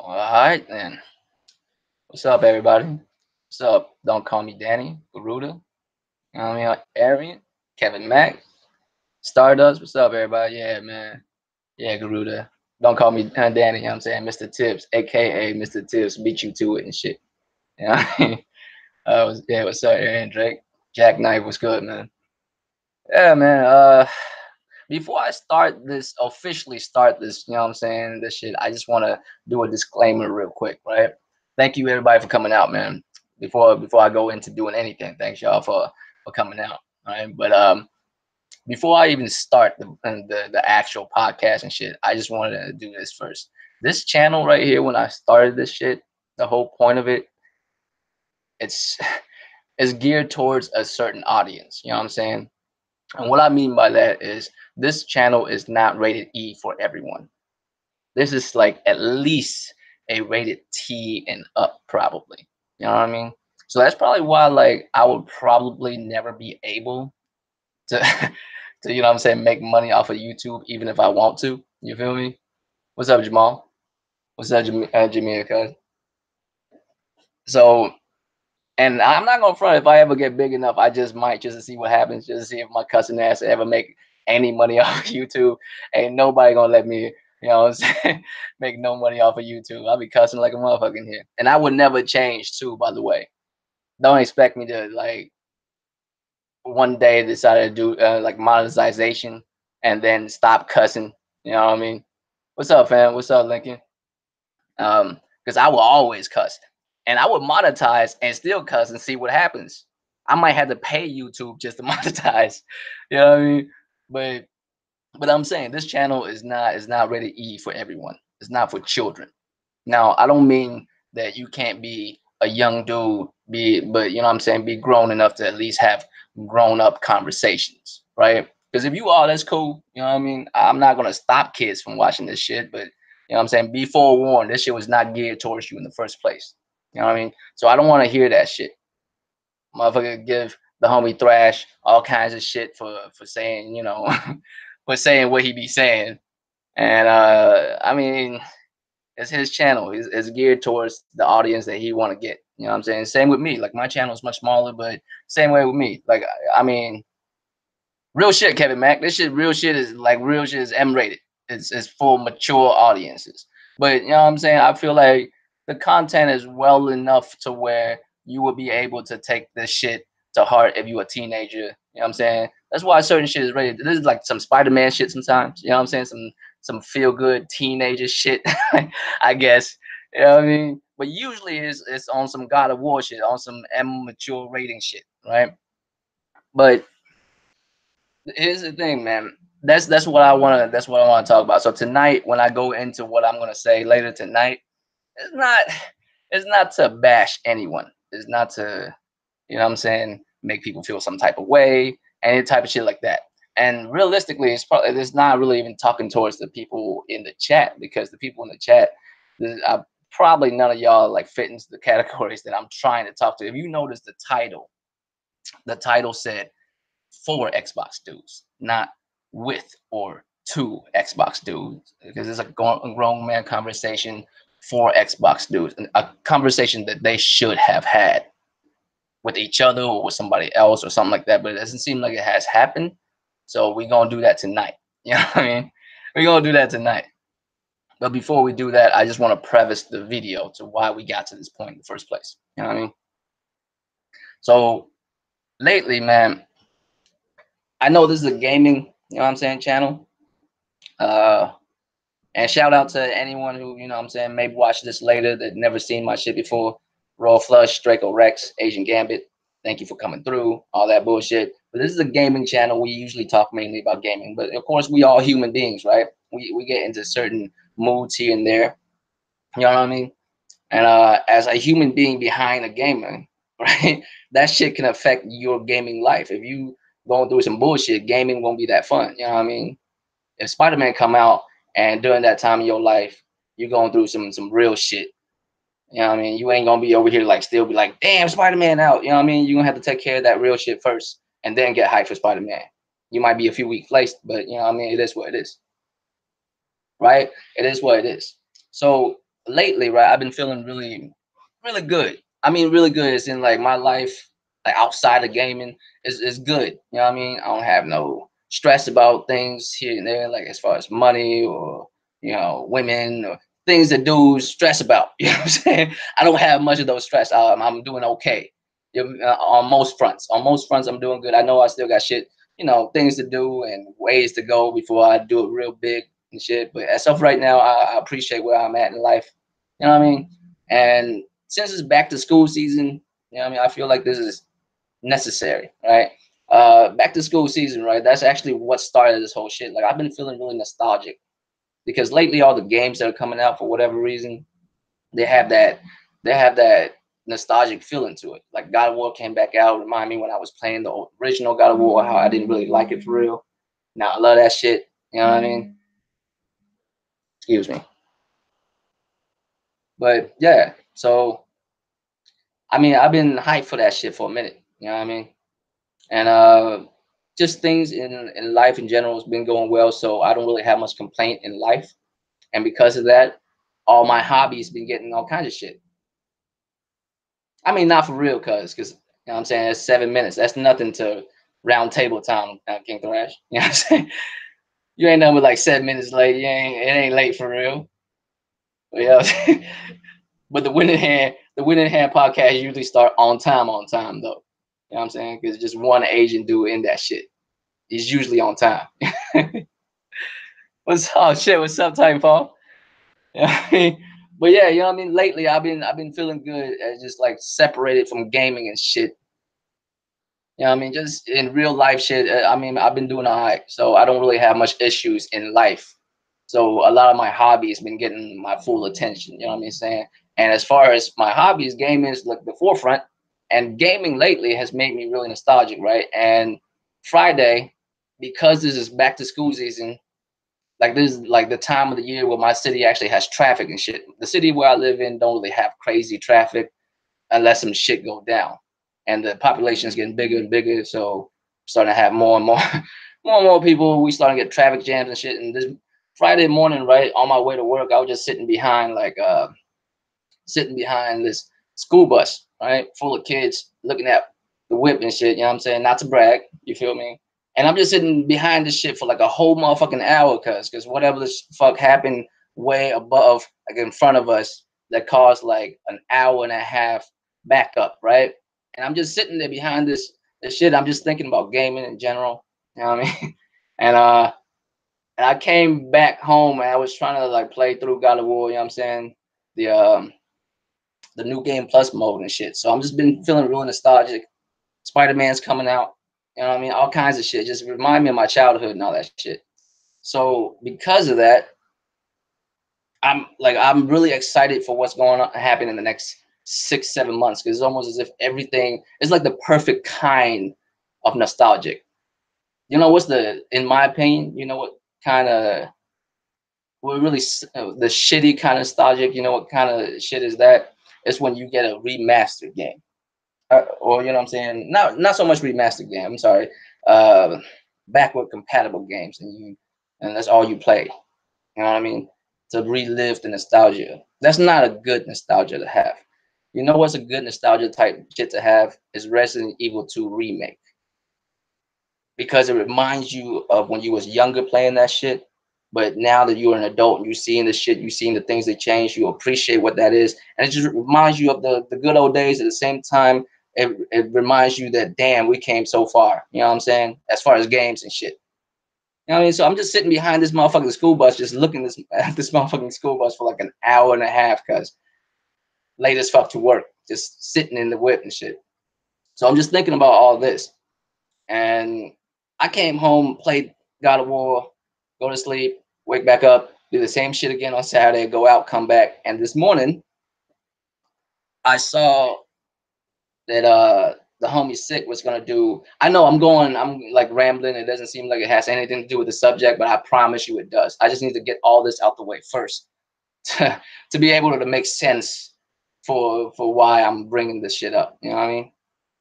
All right, then. What's up, everybody? What's up? Don't call me Danny, Garuda. You know what I mean? Arian, Kevin Mack, Stardust. What's up, everybody? Yeah, man. Yeah, Garuda. Don't call me Danny. You know what I'm saying? Mr. Tips, aka Mr. Tips, beat you to it and shit. You know what I mean? Yeah, what's up, Aaron Drake? Jack Knight, what's good, man? Yeah, man. Before I officially start this, you know what I'm saying, this shit, I just want to do a disclaimer real quick, right? Thank you everybody for coming out, man. Before I go into doing anything, thanks y'all for coming out, right? But before I even start the actual podcast and shit, I just wanted to do this first. This channel right here, when I started this shit, the whole point of it, it's it's geared towards a certain audience. You know what I'm saying? And what I mean by that is this channel is not rated E for everyone. This is like at least a rated T and up, probably. You know what I mean? So that's probably why like I would probably never be able to to you know what I'm saying, make money off of YouTube even if I want to. You feel me? What's up, Jamal? What's up, Jamaica? So, and I'm not gonna front, if I ever get big enough, I just might, just to see what happens, just to see if my cousin ass ever make any money off of YouTube. Ain't nobody gonna let me, you know what I'm saying, make no money off of YouTube. I'll be cussing like a motherfucker in here. And I would never change too, by the way. Don't expect me to like one day decide to do like monetization and then stop cussing. You know what I mean? What's up, fam? What's up, Lincoln? Because I will always cuss, and I would monetize and still cuss and see what happens. I might have to pay YouTube just to monetize. You know what I mean? But I'm saying this channel is not rated E for everyone. It's not for children. Now I don't mean that you can't be a young dude, but you know what I'm saying, be grown enough to at least have grown up conversations, right? Because if you are, that's cool. You know what I mean? I'm not gonna stop kids from watching this shit, but you know what I'm saying, be forewarned, this shit was not geared towards you in the first place. You know what I mean? So I don't want to hear that shit. Motherfucker give the homie Thrash all kinds of shit for saying, you know, for saying what he be saying. And I mean, it's his channel. It's geared towards the audience that he want to get. You know what I'm saying? Same with me. Like my channel is much smaller, but same way with me. Like I mean, real shit, Kevin Mack. This shit, real shit is M rated. It's for mature audiences. But you know what I'm saying? I feel like the content is well enough to where you will be able to take this shit to heart if you a teenager. You know what I'm saying? That's why certain shit is rated. This is like some Spider-Man shit sometimes. You know what I'm saying? Some feel good teenager shit, I guess. You know what I mean? But usually it's on some God of War shit, on some M mature rating shit, right? But here's the thing, man. That's what I want to talk about. So tonight, when I go into what I'm gonna say later tonight, it's not it's not to bash anyone. It's not to, you know what I'm saying, make people feel some type of way, any type of shit like that. And realistically, it's not really even talking towards the people in the chat, because the people in the chat, probably none of y'all like fit into the categories that I'm trying to talk to. If you notice the title said for Xbox dudes, not with or to Xbox dudes, because it's a grown man conversation for Xbox dudes, a conversation that they should have had with each other or with somebody else or something like that. But it doesn't seem like it has happened. So we're gonna do that tonight. You know what I mean? We're gonna do that tonight. But before we do that, I just want to preface the video to why we got to this point in the first place. You know what I mean? So lately, man, I know this is a gaming, you know what I'm saying, channel. Uh, and shout out to anyone who, you know what I'm saying, maybe watch this later that never seen my shit before. Royal Flush, Draco Rex, Asian Gambit. Thank you for coming through, all that bullshit. But this is a gaming channel. We usually talk mainly about gaming. But of course, we all human beings, right? We get into certain moods here and there. You know what I mean? And as a human being behind a gamer, right, that shit can affect your gaming life. If you going through some bullshit, gaming won't be that fun. You know what I mean? If Spider-Man come out and during that time in your life you're going through some real shit, you know what I mean, you ain't gonna be over here like still be like, damn, Spider-Man out. You know what I mean? You're gonna have to take care of that real shit first and then get hyped for Spider-Man. You might be a few weeks late, but you know what I mean, it is what it is, right? It is what it is. So lately, right, I've been feeling really, really good. I mean, really good. It's in like my life, like outside of gaming, is good. You know what I mean? I don't have no stress about things here and there, like as far as money or women or things that dudes stress about. You know what I'm saying? I don't have much of those stress. I'm doing okay. On most fronts. On most fronts, I'm doing good. I know I still got shit, things to do and ways to go before I do it real big and shit. But as of right now, I appreciate where I'm at in life. You know what I mean? And since it's back to school season, what I mean, I feel like this is necessary, right? Back to school season, right? That's actually what started this whole shit. Like I've been feeling really nostalgic because lately all the games that are coming out for whatever reason, they have that they have that nostalgic feeling to it. Like God of War came back out, remind me when I was playing the original God of War, how I didn't really like it for real. Now I love that shit. You know what I mean? Excuse me. But yeah, so I mean, I've been hyped for that shit for a minute. You know what I mean? And just things in life in general has been going well, so I don't really have much complaint in life. And because of that, all my hobbies been getting all kinds of shit. I mean, not for real, because you know what I'm saying, it's 7 minutes. That's nothing to round table time, King Thrash. You know what I'm saying? You ain't done with like 7 minutes late. It ain't late for real. But, but the winning hand podcast usually start on time though. You know what I'm saying? Because just one Asian dude in that shit. He's usually on time. What's up, shit? What's up, Titanfall? Yeah, but yeah, you know what I mean. Lately, I've been feeling good, just like separated from gaming and shit. You know what I mean? Just in real life shit. I mean, I've been doing all right, so I don't really have much issues in life. So a lot of my hobbies been getting my full attention. You know what I mean? Saying. And as far as my hobbies, gaming is like the forefront. And gaming lately has made me really nostalgic, right? And Friday, because this is back to school season, like this is like the time of the year where my city actually has traffic and shit. The city where I live in don't really have crazy traffic unless some shit go down. And the population is getting bigger and bigger, so starting to have more and more more and more people. We starting to get traffic jams and shit. And this Friday morning, right, on my way to work, I was just sitting behind this school bus, right, full of kids looking at the whip and shit, you know what I'm saying? Not to brag, you feel me? And I'm just sitting behind this shit for like a whole motherfucking hour, cause whatever this fuck happened way above, like in front of us, that caused like an hour and a half backup, right? And I'm just sitting there behind this shit. I'm just thinking about gaming in general. You know what I mean? And and I came back home and I was trying to like play through God of War, you know what I'm saying? The the new game plus mode and shit. So I'm just been feeling really nostalgic. Spider-Man's coming out. You know what I mean? All kinds of shit. Just remind me of my childhood and all that shit. So because of that, I'm really excited for what's going on happen in the next 6, 7 months. Because it's almost as if everything is like the perfect kind of nostalgic. You know what's in my opinion, you know what kind of what really the shitty kind of nostalgic, you know what kind of shit is that? It's when you get a remastered game. Or you know what I'm saying, not so much remastered game. I'm sorry, uh, backward compatible games, and that's all you play. You know what I mean? To relive the nostalgia. That's not a good nostalgia to have. You know what's a good nostalgia type shit to have is Resident Evil 2 remake because it reminds you of when you was younger playing that shit. But now that you're an adult and you're seeing the shit, you're seeing the things that change, you appreciate what that is. And it just reminds you of the good old days. At the same time, it reminds you that, damn, we came so far. You know what I'm saying? As far as games and shit. You know what I mean? So I'm just sitting behind this motherfucking school bus, just looking at this motherfucking school bus for like an hour and a half, cause late as fuck to work, just sitting in the whip and shit. So I'm just thinking about all this. And I came home, played God of War, go to sleep, wake back up, do the same shit again on Saturday, go out, come back. And this morning, I saw that the homie Sick was gonna do. I know I'm like rambling. It doesn't seem like it has anything to do with the subject, but I promise you it does. I just need to get all this out the way first to be able to make sense for why I'm bringing this shit up. You know what I mean?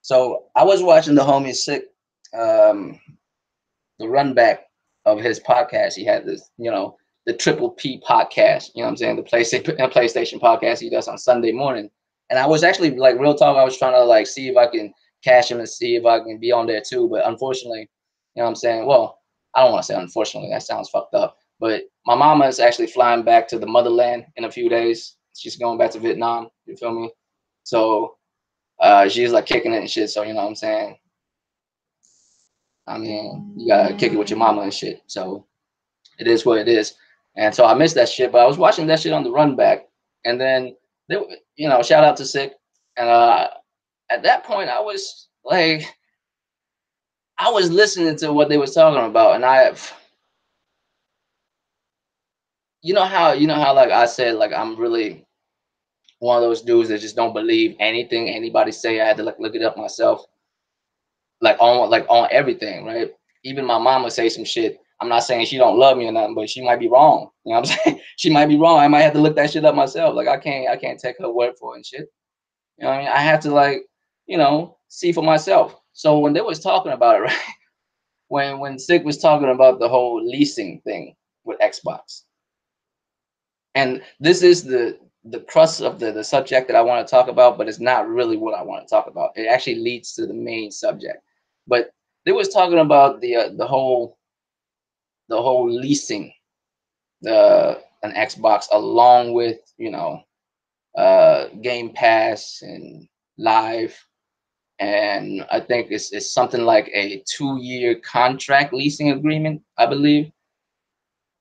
So I was watching the homie Sick. Um, the run back of his podcast. He had this, the Triple P podcast. You know what I'm saying? The PlayStation podcast he does on Sunday morning. And I was actually like real talk. I was trying to like see if I can cash him and see if I can be on there too. But unfortunately, you know what I'm saying? Well, I don't want to say unfortunately. That sounds fucked up. But my mama is actually flying back to the motherland in a few days. She's going back to Vietnam. You feel me? So she's like kicking it and shit. So you know what I'm saying? I mean, you gotta kick it with your mama and shit. So it is what it is. And so I missed that shit, but I was watching that shit on the run back. And then they, you know, shout out to Sick. And at that point I was like I was listening to what they was talking about, and you know how like I said, like I'm really one of those dudes that just don't believe anything anybody say. I had to like look it up myself, like on everything, right? Even my mom would say some shit. I'm not saying she don't love me or nothing, but she might be wrong. You know what I'm saying? She might be wrong. I might have to look that shit up myself. Like I can't take her word for it and shit. You know what I mean? I have to like, you know, see for myself. So when they was talking about it, right? When Sick was talking about the whole leasing thing with Xbox, and this is the crux of the subject that I want to talk about, but it's not really what I want to talk about. It actually leads to the main subject. But they was talking about the whole leasing an Xbox along with Game Pass and Live, and I think it's something like a 2-year contract leasing agreement, I believe,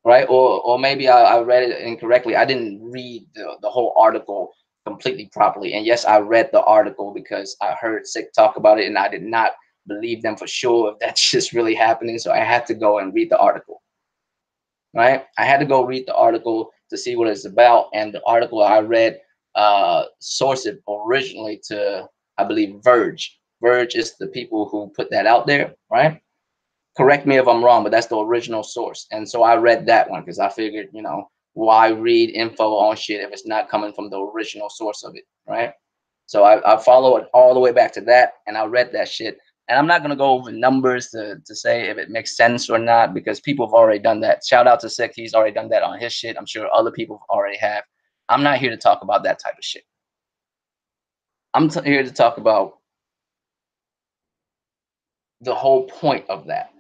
right? Or maybe I read it incorrectly. I didn't read the whole article completely properly. And yes, I read the article because I heard Sick talk about it, and I did not believe them for sure if that's just really happening. So I had to go and read the article, right? I had to go read the article to see what it's about. And the article I read sourced it originally to, I believe, Verge. Verge is the people who put that out there, right? Correct me if I'm wrong, but that's the original source. And so I read that one because I figured, why read info on shit if it's not coming from the original source of it, right? So I follow it all the way back to that, and I read that shit. And I'm not gonna go over numbers to say if it makes sense or not, because people have already done that. Shout out to Sick, he's already done that on his shit. I'm sure other people already have. I'm not here to talk about that type of shit. I'm here to talk about the whole point of that.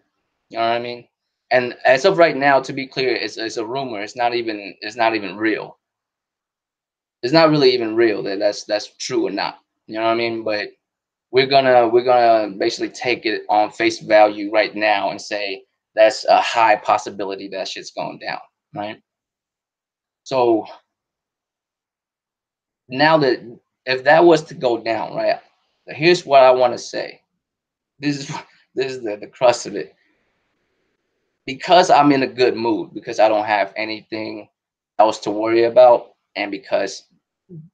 You know what I mean? And as of right now, to be clear, it's a rumor. It's not even real. It's not really even real that's true or not. You know what I mean? But we're gonna basically take it on face value right now and say that's a high possibility that shit's going down, right? So now that if that was to go down, right? Here's what I want to say. This is this is the crust of it. Because I'm in a good mood, because I don't have anything else to worry about, and because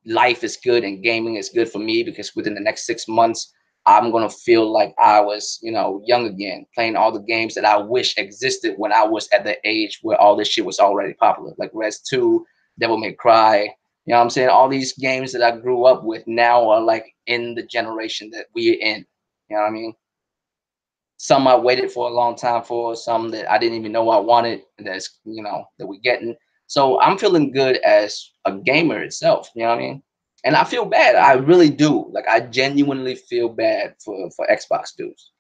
life is good and gaming is good for me, because within the next 6 months I'm gonna feel like I was, young again, playing all the games that I wish existed when I was at the age where all this shit was already popular, like Res 2, Devil May Cry. You know what I'm saying? All these games that I grew up with now are like in the generation that we're in. You know what I mean? Some I waited for a long time for, some that I didn't even know I wanted, that's that we're getting. So I'm feeling good as a gamer itself, you know what I mean? And I feel bad. I really do. Like I genuinely feel bad for Xbox dudes.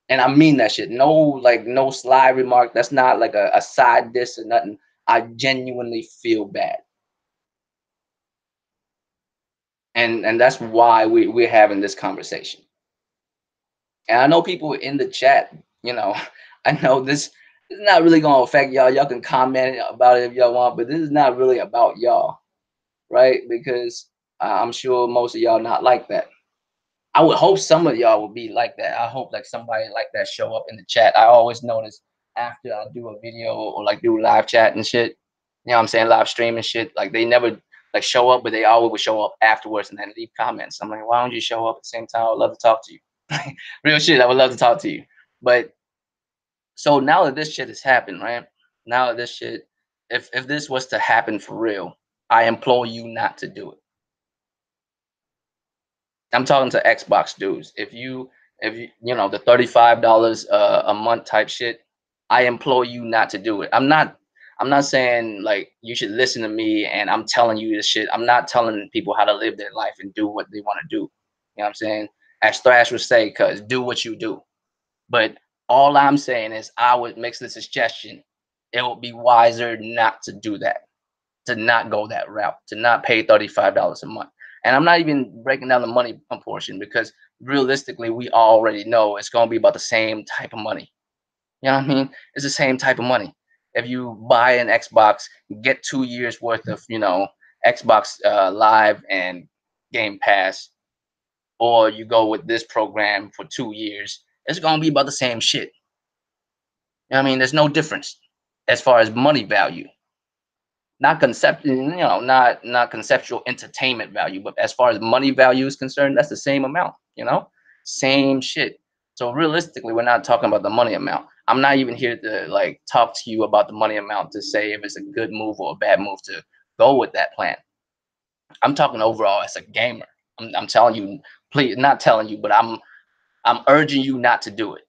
And I mean that shit. No, like no sly remark. That's not like a side diss or nothing. I genuinely feel bad. And that's why we're having this conversation. And I know people in the chat, I know this is not really gonna affect y'all. Y'all can comment about it if y'all want, but this is not really about y'all, right? Because I'm sure most of y'all not like that. I would hope some of y'all would be like that. I hope like somebody like that show up in the chat. I always notice after I do a video or like do live chat and shit, you know what I'm saying, live stream and shit, like they never like show up, but they always would show up afterwards and then leave comments. I'm like, why don't you show up at the same time? I would love to talk to you. Real shit, I would love to talk to you. But so now that this shit has happened, right? Now that this shit, if this was to happen for real, I implore you not to do it. I'm talking to Xbox dudes. If you the $35 a month type shit, I implore you not to do it. I'm not saying like you should listen to me and I'm telling you this shit. I'm not telling people how to live their life and do what they want to do. You know what I'm saying? As Thrash would say, cuz do what you do. But all I'm saying is I would make the suggestion. It would be wiser not to do that, to not go that route, to not pay $35 a month. And I'm not even breaking down the money portion because realistically, we already know it's going to be about the same type of money. You know what I mean? It's the same type of money. If you buy an Xbox, get 2 years worth of, Xbox Live and Game Pass, or you go with this program for 2 years, it's going to be about the same shit. You know what I mean? There's no difference as far as money value. Not concept, not conceptual entertainment value, but as far as money value is concerned, that's the same amount, same shit. So realistically, we're not talking about the money amount. I'm not even here to like talk to you about the money amount to say if it's a good move or a bad move to go with that plan. I'm talking overall as a gamer. I'm telling you, please, not telling you, but I'm urging you not to do it.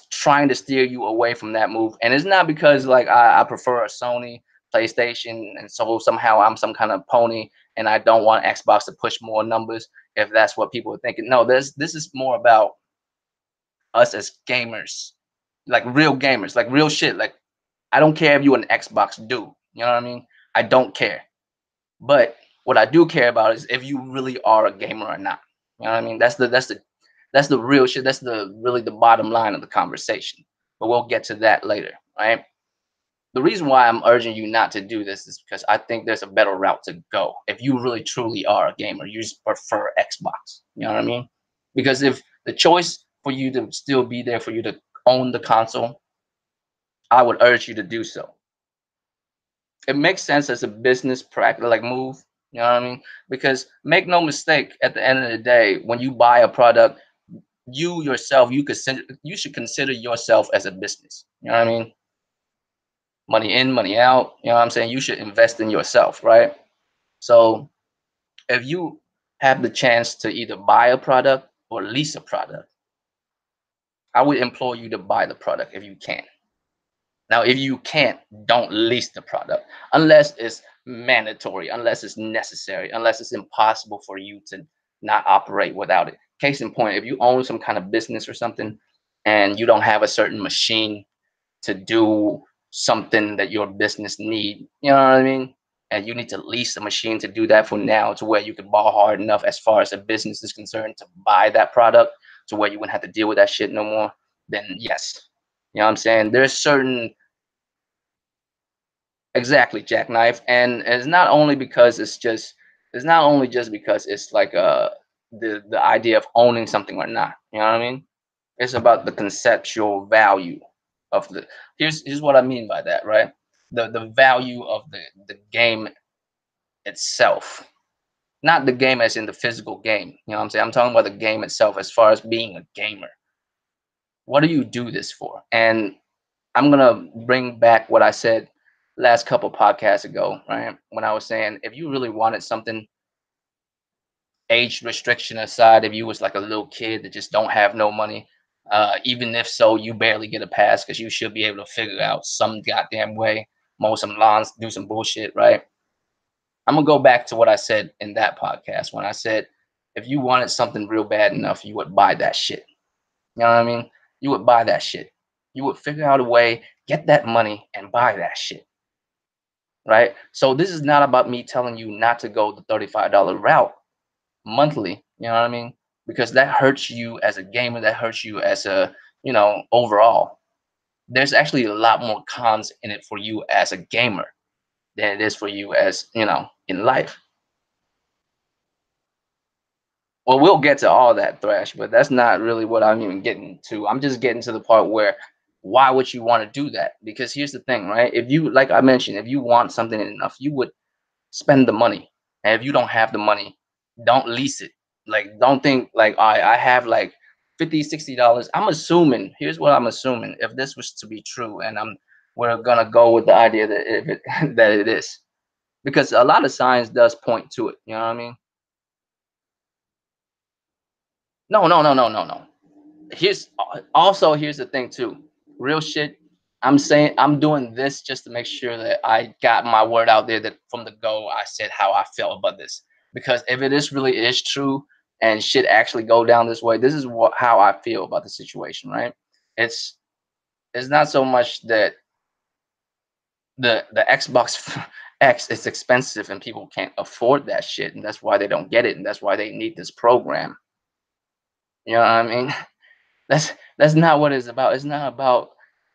Trying to steer you away from that move, and it's not because like I prefer a Sony PlayStation, and so somehow I'm some kind of pony, and I don't want Xbox to push more numbers. If that's what people are thinking, no, this is more about us as gamers, like real gamers, like real shit. Like I don't care if you an Xbox dude, you know what I mean? I don't care. But what I do care about is if you really are a gamer or not. You know what I mean? That's the real shit. That's the really the bottom line of the conversation. But we'll get to that later, right? The reason why I'm urging you not to do this is because I think there's a better route to go. If you really truly are a gamer, you just prefer Xbox. You know what I mean? Because if the choice for you to still be there for you to own the console, I would urge you to do so. It makes sense as a business practice like move. You know what I mean? Because make no mistake, at the end of the day, when you buy a product, you yourself, you should consider yourself as a business. You know what I mean? Money in, money out. You know what I'm saying? You should invest in yourself, right? So if you have the chance to either buy a product or lease a product, I would implore you to buy the product if you can. Now, if you can't, don't lease the product unless it's mandatory, unless it's necessary, unless it's impossible for you to not operate without it. Case in point, if you own some kind of business or something and you don't have a certain machine to do something that your business need, you know what I mean? And you need to lease a machine to do that for now to where you can ball hard enough as far as a business is concerned to buy that product to where you wouldn't have to deal with that shit no more, then yes. You know what I'm saying? There's certain exactly, jackknife, and it's not only because it's not only just because it's like the idea of owning something or not. You know what I mean? It's about the conceptual value of the. Here's what I mean by that, right? The value of the game itself, not the game as in the physical game. You know what I'm saying? I'm talking about the game itself as far as being a gamer. What do you do this for? And I'm gonna bring back what I said last couple podcasts ago, right? When I was saying if you really wanted something, age restriction aside, if you was like a little kid that just don't have no money, even if so, you barely get a pass because you should be able to figure out some goddamn way, mow some lawns, do some bullshit, right? I'm gonna go back to what I said in that podcast when I said if you wanted something real bad enough, you would buy that shit. You know what I mean? You would buy that shit. You would figure out a way, get that money, and buy that shit. Right? So this is not about me telling you not to go the $35 route monthly. You know what I mean? Because that hurts you as a gamer. That hurts you as a overall. There's actually a lot more cons in it for you as a gamer than it is for you as in life. Well, we'll get to all that, Thrash, but that's not really what I'm even getting to. I'm just getting to the part where why would you want to do that? Because here's the thing, right? If you, like I mentioned, if you want something enough, you would spend the money. And if you don't have the money, don't lease it. Like, don't think like I have like 50, $60. I'm assuming, here's what I'm assuming, if this was to be true, and we're gonna go with the idea that if it that it is. Because a lot of science does point to it. You know what I mean? No, no, no, no, no, no. Here's Also here's the thing too. Real shit. I'm saying I'm doing this just to make sure that I got my word out there that from the go I said how I felt about this. Because if it is really is true and shit actually go down this way, this is what how I feel about the situation, right? It's it's not so much that the Xbox X is expensive and people can't afford that shit, and that's why they don't get it, and that's why they need this program. You know what I mean? That's not what it's about. It's not about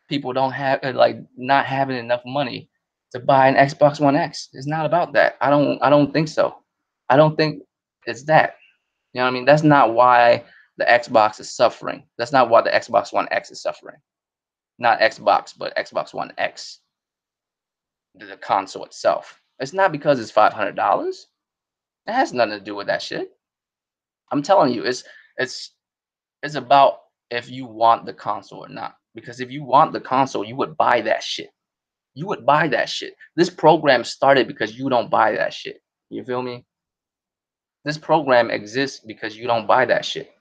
people don't have like not having enough money to buy an Xbox One X. It's not about that. I don't think so. I don't think it's that. You know what I mean? That's not why the Xbox is suffering. That's not why the Xbox One X is suffering. Not Xbox, but Xbox One X, the console itself. It's not because it's $500. It has nothing to do with that shit. I'm telling you, it's it's about if you want the console or not. Because if you want the console, you would buy that shit. You would buy that shit. This program started because you don't buy that shit. You feel me? This program exists because you don't buy that shit.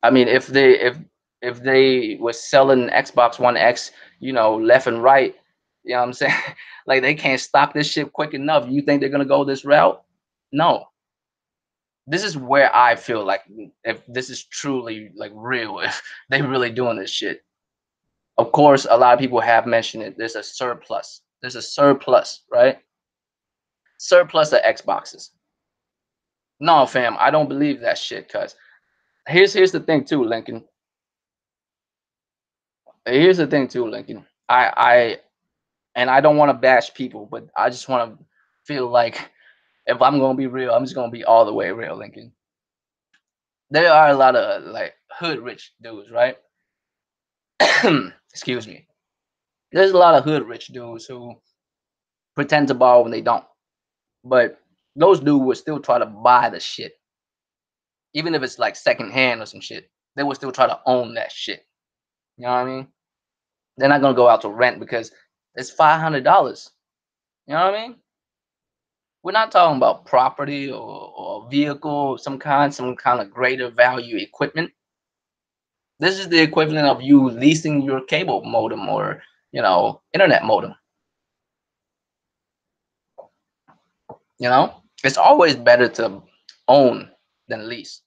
I mean, if they were selling Xbox One X, left and right, you know what I'm saying? Like they can't stop this shit quick enough. You think they're gonna go this route? No. This is where I feel like if this is truly like real, if they really doing this shit. Of course, a lot of people have mentioned it. There's a surplus. There's a surplus, right? Surplus of Xboxes. No, fam, I don't believe that shit. Cause here's the thing too, Lincoln. Here's the thing too, Lincoln. I and I don't want to bash people, but I just want to feel like if I'm gonna be real, I'm just gonna be all the way real, Lincoln. There are a lot of like hood rich dudes, right? Excuse me. There's a lot of hood rich dudes who pretend to borrow when they don't. But those dudes would still try to buy the shit. Even if it's like secondhand or some shit. They would still try to own that shit. You know what I mean? They're not gonna go out to rent because it's $500. You know what I mean? We're not talking about property or vehicle, some kind of greater value equipment. This is the equivalent of you leasing your cable modem or internet modem. It's always better to own than lease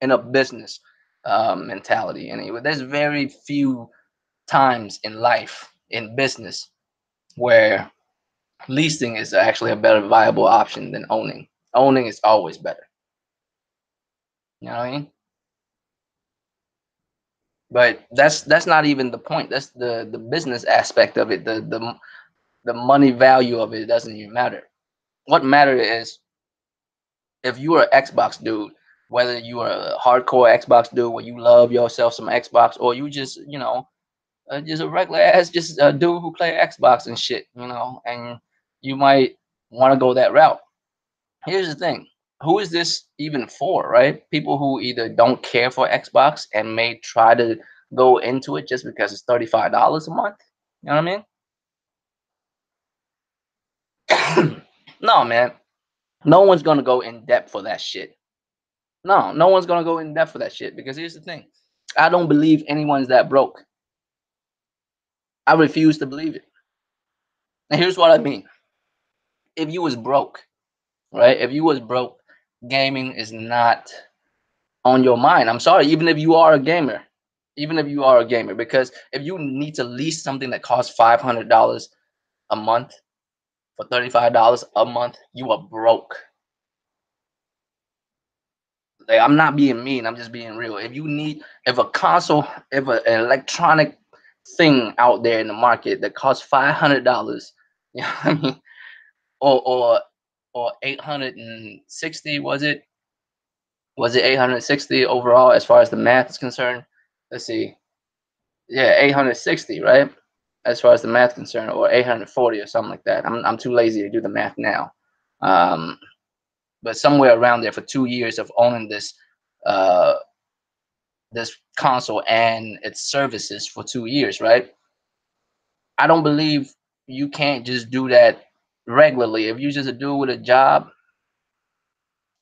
in a business mentality. Anyway, there's very few times in life in business where leasing is actually a better viable option than owning. Owning is always better. You know what I mean? But that's not even the point. That's the business aspect of it. The money value of it doesn't even matter. What matters is if you are an Xbox dude, whether you are a hardcore Xbox dude where you love yourself some Xbox, or you just a regular ass just a dude who play Xbox and shit, and you might want to go that route. Here's the thing. Who is this even for, right? People who either don't care for Xbox and may try to go into it just because it's $35 a month. You know what I mean? No, man. No one's gonna go in depth for that shit. No one's gonna go in depth for that shit because here's the thing. I don't believe anyone's that broke. I refuse to believe it. And here's what I mean. If you was broke, right? If you was broke, gaming is not on your mind. I'm sorry, even if you are a gamer, because if you need to lease something that costs $500 a month for $35 a month, you are broke. Like, I'm not being mean. I'm just being real. If a console, if an electronic thing out there in the market that costs $500, you know what I mean, or 860, was it 860 overall as far as the math is concerned? Let's see. Yeah, 860, right? As far as the math concerned, or 840 or something like that. I'm too lazy to do the math now. Um, but somewhere around there for 2 years of owning uh, this console and its services for 2 years, right? I don't believe you can't just do that regularly. If you just a dude with a job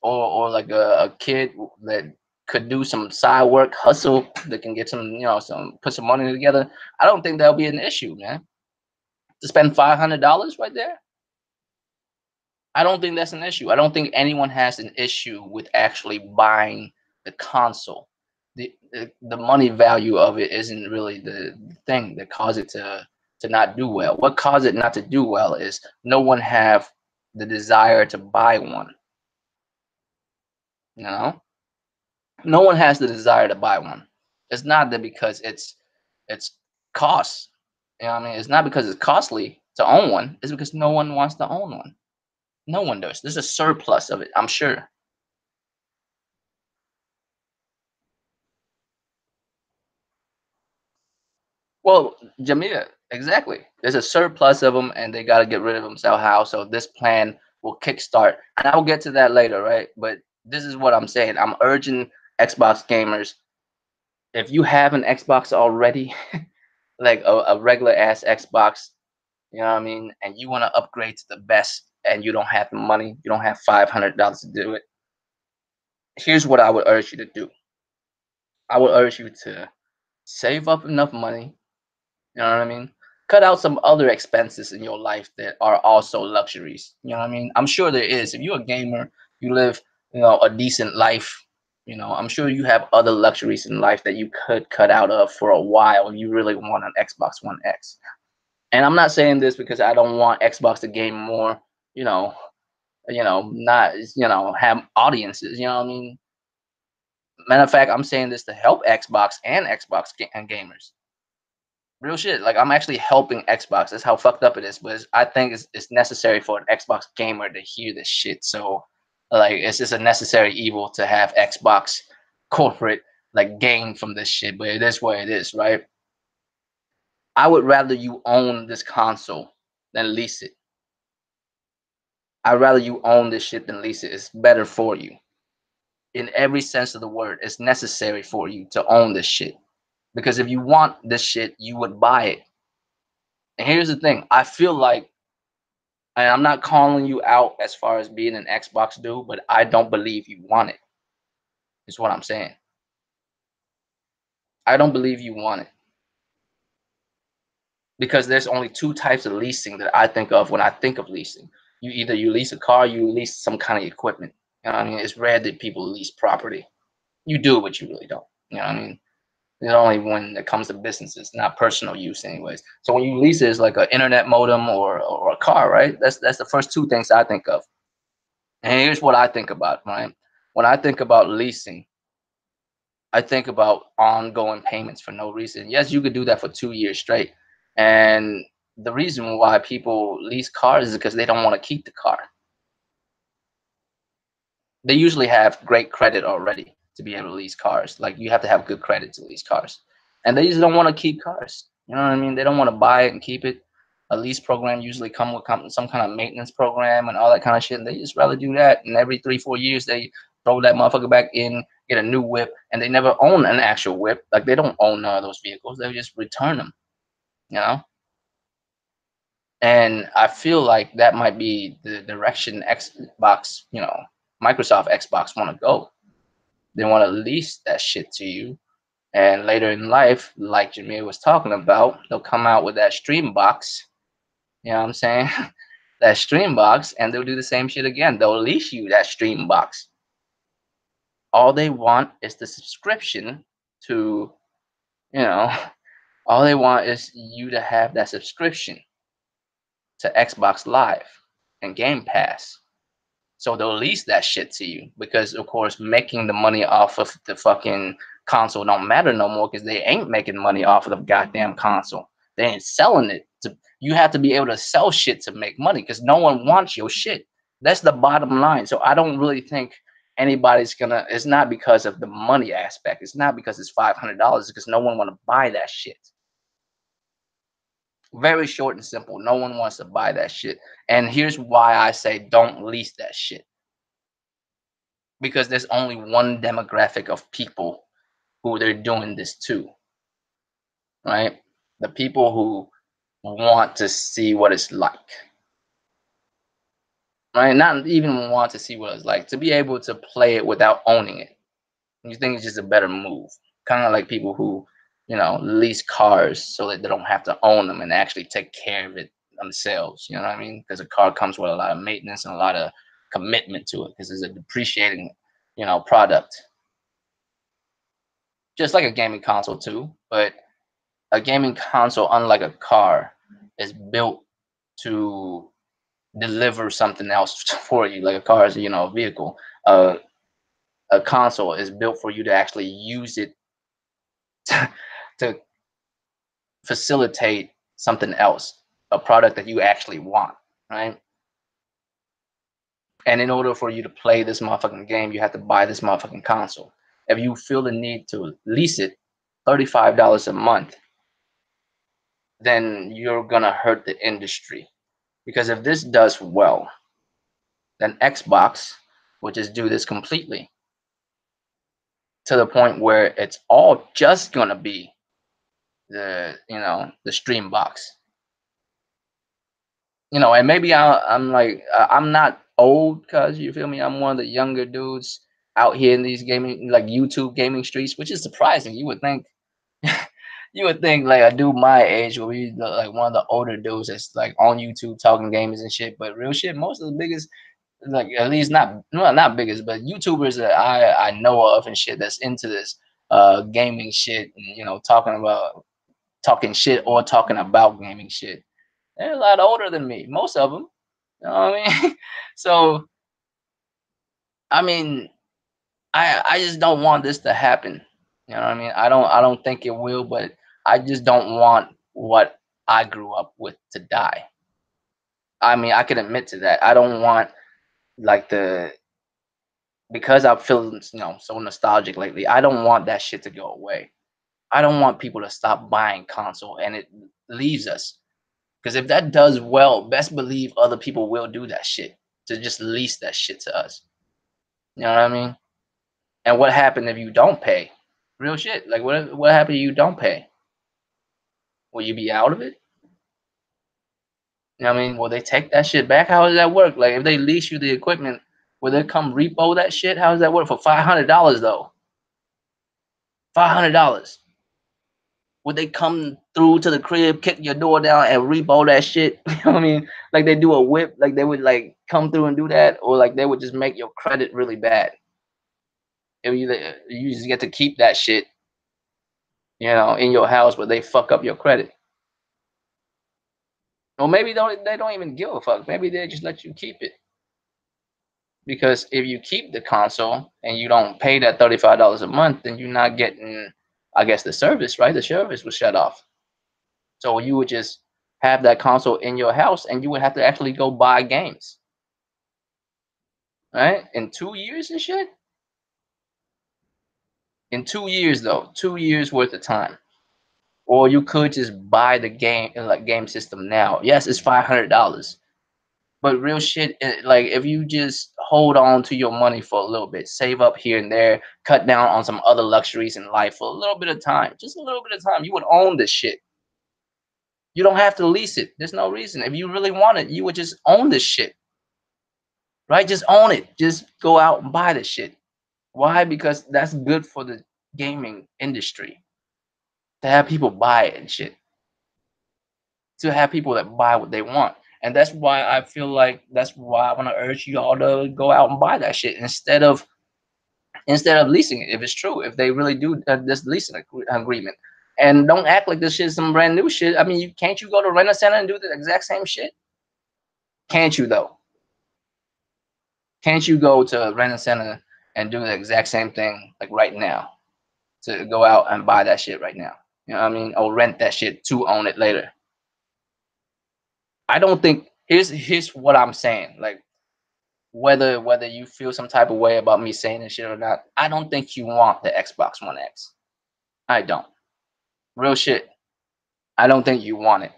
or like a kid that could do some side work, hustle, that can get some, put some money together, I don't think that'll be an issue, man. To spend $500 right there, I don't think that's an issue. I don't think anyone has an issue with actually buying the console. The money value of it isn't really the thing that caused it to not do well. What caused it not to do well is no one have the desire to buy one. You know, no one has the desire to buy one. It's not that because it's cost. You know what I mean? It's not because it's costly to own one. It's because no one wants to own one. No one does. There's a surplus of it, I'm sure. Well, Jamia, exactly. There's a surplus of them, and they got to get rid of them somehow. So this plan will kickstart, and I'll get to that later, right? But this is what I'm saying. I'm urging Xbox gamers. If you have an Xbox already, like a regular ass Xbox, you know what I mean, and you want to upgrade to the best, and you don't have the money, you don't have $500 to do it. Here's what I would urge you to do. I would urge you to save up enough money. You know what I mean? Cut out some other expenses in your life that are also luxuries. You know what I mean? I'm sure there is. If you're a gamer, you live, a decent life. I'm sure you have other luxuries in life that you could cut out of for a while if you really want an Xbox One X. And I'm not saying this because I don't want Xbox to gain more, you know, not, have audiences. You know what I mean? Matter of fact, I'm saying this to help Xbox and and gamers. Real shit. Like I'm actually helping Xbox. That's how fucked up it is. But I think it's necessary for an Xbox gamer to hear this shit. So like it's just a necessary evil to have Xbox corporate like gain from this shit. But it is what it is, right? I would rather you own this console than lease it. I'd rather you own this shit than lease it. It's better for you. In every sense of the word, it's necessary for you to own this shit. Because if you want this shit, you would buy it. And here's the thing, I feel like, and I'm not calling you out as far as being an Xbox dude, but I don't believe you want it. Is what I'm saying. I don't believe you want it because there's only two types of leasing that I think of when I think of leasing. You lease a car, you lease some kind of equipment. You know what I mean? It's rare that people lease property. You do, but you really don't. You know what I mean? It's only when it comes to businesses, not personal use, anyways. So when you lease it, it's like an internet modem or a car, right? That's the first two things I think of. And here's what I think about, right? When I think about leasing, I think about ongoing payments for no reason. Yes, you could do that for 2 years straight. And the reason why people lease cars is because they don't want to keep the car. They usually have great credit already to be able to lease cars. Like you have to have good credit to lease cars. And they just don't want to keep cars. You know what I mean? They don't want to buy it and keep it. A lease program usually come with some kind of maintenance program and all that kind of shit. And they just rather do that. And every 3-4 years they throw that motherfucker back in, get a new whip, and they never own an actual whip. Like they don't own none of those vehicles. They just return them, you know? And I feel like that might be the direction Xbox, Microsoft Xbox want to go. They want to lease that shit to you. And later in life, like Jameer was talking about, they'll come out with that stream box. You know what I'm saying? That stream box, and they'll do the same shit again. They'll lease you that stream box. All they want is the subscription to, you know, all they want is you to have that subscription to Xbox Live and Game Pass. So they'll lease that shit to you because, of course, making the money off of the fucking console don't matter no more because they ain't making money off of the goddamn console. They ain't selling it. You have to be able to sell shit to make money because no one wants your shit. That's the bottom line. So I don't really think anybody's gonna. It's not because of the money aspect. It's not because it's $500. Because no one want to buy that shit. Very short and simple. No one wants to buy that shit. And here's why I say don't lease that shit. Because there's only one demographic of people who they're doing this to, right? The people who want to see what it's like, right? Not even want to see what it's like, to be able to play it without owning it. You think it's just a better move, kind of like people who, lease cars so that they don't have to own them and actually take care of it themselves. You know what I mean? Because a car comes with a lot of maintenance and a lot of commitment to it because it's a depreciating, product, just like a gaming console too. But a gaming console, unlike a car, is built to deliver something else for you. Like a car is, a vehicle. A console is built for you to actually use it to, to facilitate something else, a product that you actually want, right? And in order for you to play this motherfucking game, you have to buy this motherfucking console. If you feel the need to lease it, $35 a month, then you're gonna hurt the industry. Because if this does well, then Xbox will just do this completely to the point where it's all just gonna be the stream box. And maybe I'm like I'm not old, cause you feel me. I'm one of the younger dudes out here in these gaming, like YouTube gaming streets, which is surprising. You would think, you would think like a dude my age would be like one of the older dudes that's like on YouTube talking gamers and shit. But real shit, most of the biggest, like at least not, well, not biggest, but YouTubers that I know of and shit that's into this gaming shit and talking shit or talking about gaming shit. They're a lot older than me, most of them. You know what I mean? So, I mean, I just don't want this to happen. You know what I mean? I don't think it will, but I just don't want what I grew up with to die. I mean, I can admit to that. I don't want like the because I'm feeling, so nostalgic lately. I don't want that shit to go away. I don't want people to stop buying console and it leaves us. Because if that does well, best believe other people will do that shit to just lease that shit to us. You know what I mean? And what happened if you don't pay? Real shit. Like what happened if you don't pay? Will you be out of it? You know what I mean? Will they take that shit back? How does that work? Like if they lease you the equipment, will they come repo that shit? How does that work for $500 though? $500. Would they come through to the crib, kick your door down, and repo that shit? You know what I mean? Like they do a whip, like they would like come through and do that, or like they would just make your credit really bad. If you just get to keep that shit, in your house, but they fuck up your credit. Or maybe they don't even give a fuck. Maybe they just let you keep it. Because if you keep the console and you don't pay that $35 a month, then you're not getting, I guess, the service, right? The service was shut off. So you would just have that console in your house and you would have to actually go buy games. Right? In 2 years and shit? In 2 years though, 2 years worth of time. Or you could just buy the game system now. Yes, it's $500. But real shit, like if you just hold on to your money for a little bit, save up here and there, cut down on some other luxuries in life for a little bit of time, just a little bit of time, you would own this shit. You don't have to lease it. There's no reason. If you really want it, you would just own this shit, right? Just own it. Just go out and buy this shit. Why? Because that's good for the gaming industry to have people buy it and shit, to have people that buy what they want. And that's why I feel like that's why I want to urge you all to go out and buy that shit instead of leasing it. If it's true, if they really do this leasing agreement, and don't act like this shit is some brand new shit. I mean, can't you go to Rent a Center and do the exact same shit? Can't you though? Can't you go to Rent a Center and do the exact same thing like right now? To go out and buy that shit right now. You know what I mean? Or rent that shit to own it later. I don't think here's what I'm saying. Like whether you feel some type of way about me saying this shit or not, I don't think you want the Xbox One X. I don't. Real shit. I don't think you want it.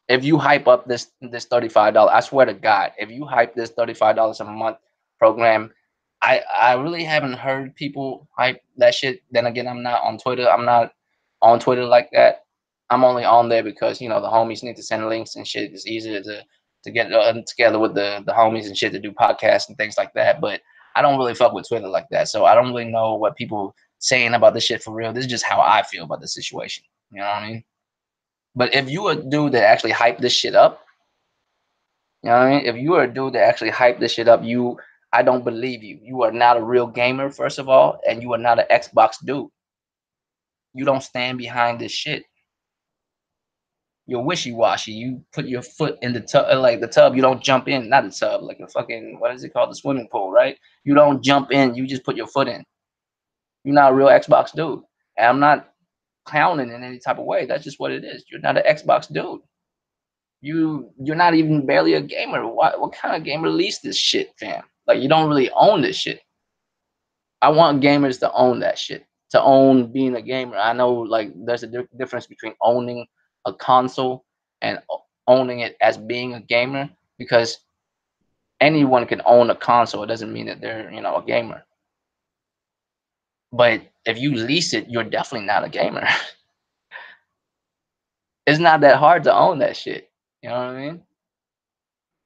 If you hype up this $35, I swear to God, if you hype this $35 a month program, I really haven't heard people hype that shit. Then again, I'm not on Twitter. I'm not on Twitter like that. I'm only on there because the homies need to send links and shit. It's easier to get together with the homies and shit to do podcasts and things like that. But I don't really fuck with Twitter like that, so I don't really know what people saying about this shit for real. This is just how I feel about the situation. You know what I mean? But if you a dude that actually hype this shit up, you know what I mean? If you are a dude that actually hype this shit up, I don't believe you. You are not a real gamer, first of all, and you are not an Xbox dude. You don't stand behind this shit. You're wishy-washy. You put your foot in the tub, like the tub. You don't jump in, not the tub, like a fucking, what is it called, the swimming pool, right? You don't jump in. You just put your foot in. You're not a real Xbox dude. And I'm not clowning in any type of way. That's just what it is. You're not an Xbox dude. You're not even barely a gamer. What kind of gamer released this shit, fam? Like you don't really own this shit. I want gamers to own that shit. To own being a gamer. I know like there's a difference between owning a console and owning it as being a gamer, because anyone can own a console. It doesn't mean that they're, a gamer. But if you lease it, you're definitely not a gamer. It's not that hard to own that shit. You know what I mean?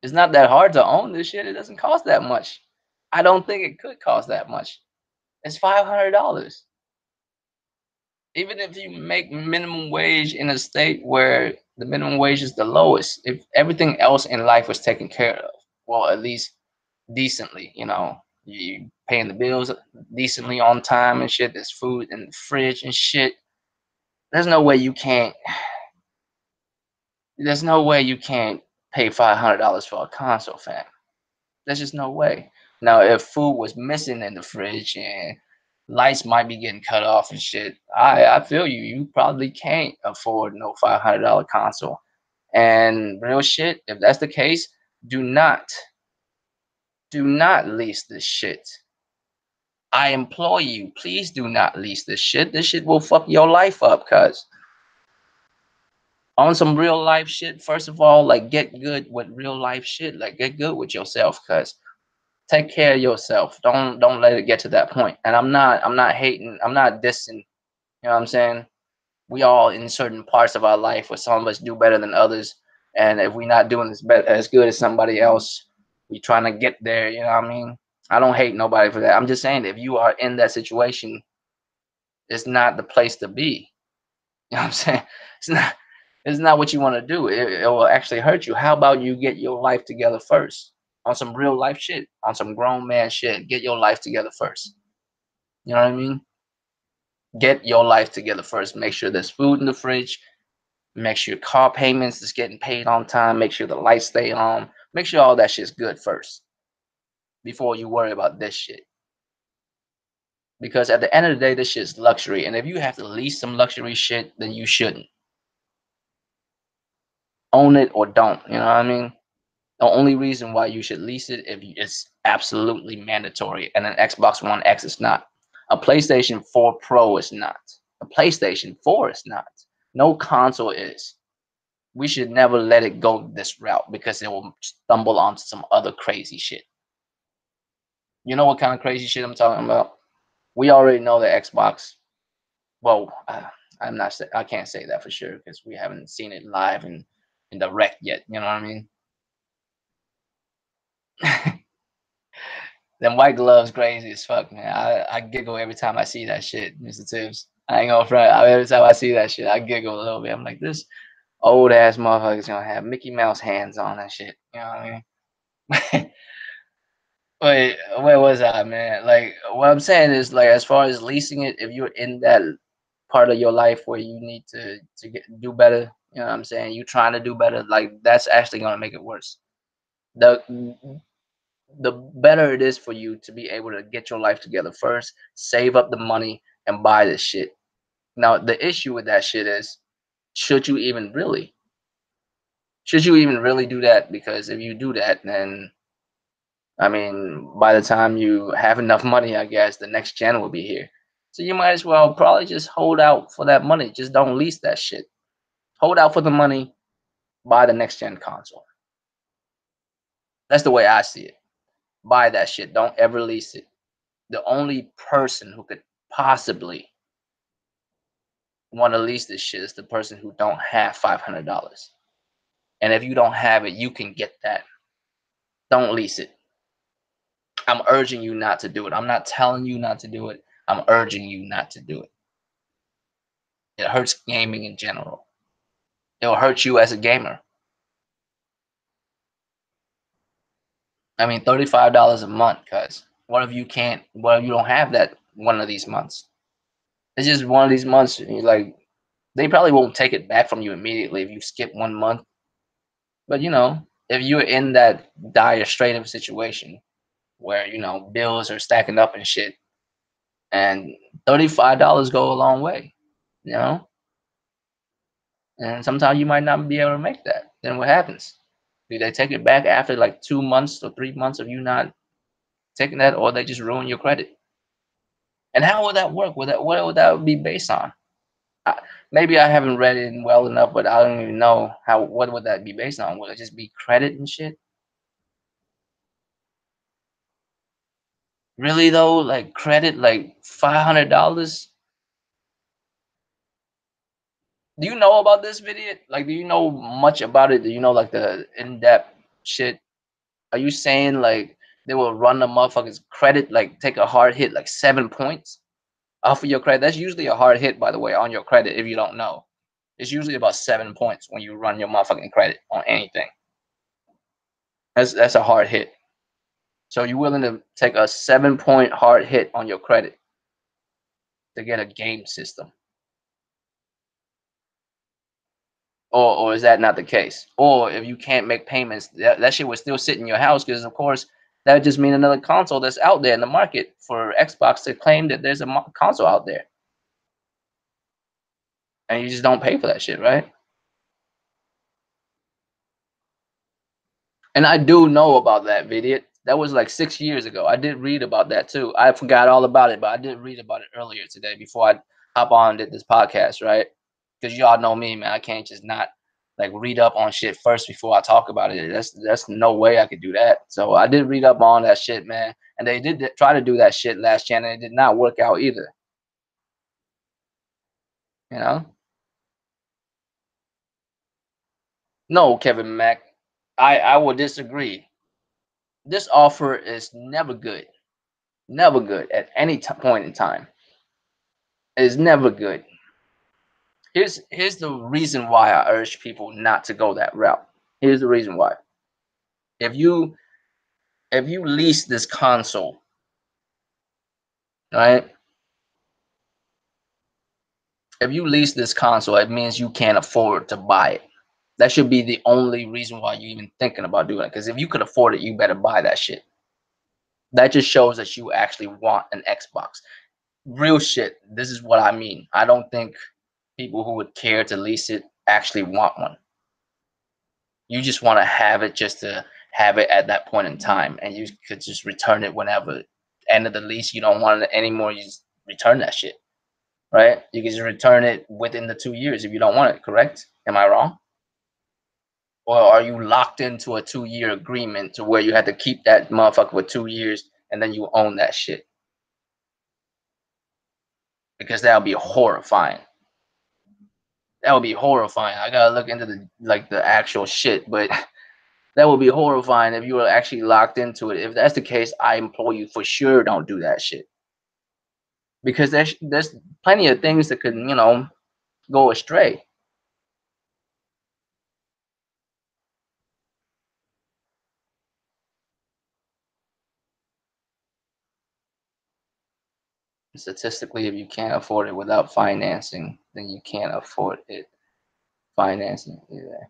It's not that hard to own this shit. It doesn't cost that much. I don't think it could cost that much. It's $500. Even if you make minimum wage in a state where the minimum wage is the lowest, if everything else in life was taken care of, well, at least decently, you paying the bills decently on time and shit. There's food in the fridge and shit. There's no way you can't. There's no way you can't pay $500 for a console, fam. There's just no way. Now, if food was missing in the fridge and lights might be getting cut off and shit, I feel you. You probably can't afford no $500 console. And real shit, if that's the case, do not lease this shit. I implore you, please do not lease this shit. This shit will fuck your life up, cuz. On some real life shit, first of all, like get good with real life shit. Like get good with yourself, cuz. Take care of yourself. Don't let it get to that point. And I'm not hating, I'm not dissing, you know what I'm saying? We all in certain parts of our life where some of us do better than others. And if we're not doing as good as somebody else, we trying to get there, you know what I mean? I don't hate nobody for that. I'm just saying if you are in that situation, it's not the place to be. You know what I'm saying? It's not it's not what you want to do. It will actually hurt you. How about you get your life together first? On some real life shit, on some grown man shit. Get your life together first. You know what I mean? Get your life together first. Make sure there's food in the fridge. Make sure car payments is getting paid on time. Make sure the lights stay on. Make sure all that shit's good first before you worry about this shit. Because at the end of the day, this shit's luxury. And if you have to lease some luxury shit, then you shouldn't. Own it or don't. You know what I mean? The only reason why you should lease it if it's absolutely mandatory, and an Xbox One X is not. A PlayStation 4 Pro is not. A PlayStation 4 is not. No console is. We should never let it go this route because it will stumble onto some other crazy shit. You know what kind of crazy shit I'm talking about? We already know that Xbox. Well, I'm not. I can't say that for sure because we haven't seen it live and in direct yet. You know what I mean? Them white gloves crazy as fuck, man. I giggle every time I see that shit, Mr. Tibbs. I ain't gonna front. Every time I see that shit, I giggle a little bit. I'm like, this old ass motherfucker's gonna have Mickey Mouse hands on that shit. You know what I mean? Wait, where was I, man? Like, what I'm saying is, like, as far as leasing it, if you're in that part of your life where you need to do better, you know what I'm saying? You trying to do better, like that's actually gonna make it worse. The the better it is for you to be able to get your life together first, save up the money, and buy this shit. Now, the issue with that shit is, should you even really? Should you even really do that? Because if you do that, then I mean, by the time you have enough money, I guess the next gen will be here. So you might as well probably just hold out for that money. Just don't lease that shit. Hold out for the money, buy the next gen console. That's the way I see it. Buy that shit. Don't ever lease it. The only person who could possibly want to lease this shit is the person who don't have $500. And if you don't have it, you can get that. Don't lease it. I'm urging you not to do it. I'm not telling you not to do it. I'm urging you not to do it. It hurts gaming in general. It'll hurt you as a gamer. I mean, $35 a month, cuz what if you can't, what if you don't have that one of these months? It's just one of these months, and you're like, they probably won't take it back from you immediately if you skip 1 month. But if you're in that dire straight of a situation where bills are stacking up and shit, and $35 go a long way, you know. And sometimes you might not be able to make that. Then what happens? Do they take it back after like 2 months or 3 months of you not taking that, or they just ruin your credit? And how would that work? What would that be based on? Maybe I haven't read it well enough, but I don't even know how. What would that be based on? Would it just be credit and shit? Really though, like credit, like $500. Do you know about this video? Like, do you know much about it? Do you know like the in-depth shit? Are you saying like they will run the motherfuckers credit, like take a hard hit, like 7 points off of your credit? That's usually a hard hit, by the way, on your credit. If you don't know, it's usually about 7 points when you run your motherfucking credit on anything. That's a hard hit. So you're willing to take a 7 point hard hit on your credit to get a game system, or is that not the case? Or if you can't make payments, that shit would still sit in your house, because of course that would just mean another console that's out there in the market for Xbox to claim that there's a console out there, and you just don't pay for that shit, right? And I do know about that video. That was like 6 years ago. I did read about that too. I forgot all about it, but I did read about it earlier today before I hop on and did this podcast, right? Because y'all know me, man. I can't just not like read up on shit first before I talk about it. That's no way I could do that. So I did read up on that shit, man. And they did try to do that shit last year, and it did not work out either. You know? No, Kevin Mack. I will disagree. This offer is never good. Never good at any point in time. It is never good. Here's the reason why I urge people not to go that route. Here's the reason why. If you lease this console, right? If you lease this console, it means you can't afford to buy it. That should be the only reason why you're even thinking about doing it. Because if you could afford it, you better buy that shit. That just shows that you actually want an Xbox. Real shit. This is what I mean. I don't think people who would care to lease it actually want one. You just want to have it just to have it at that point in time, and you could just return it whenever. End of the lease, you don't want it anymore. You just return that shit, right? You can just return it within the 2 years if you don't want it. Correct? Am I wrong? Or are you locked into a 2 year agreement to where you have to keep that motherfucker for 2 years and then you own that shit? Because that would be horrifying. That would be horrifying. I gotta look into the actual shit, but that would be horrifying if you were actually locked into it. If that's the case, I implore you, for sure, don't do that shit, because there's plenty of things that could go astray. Statistically, if you can't afford it without financing, then you can't afford it financing either.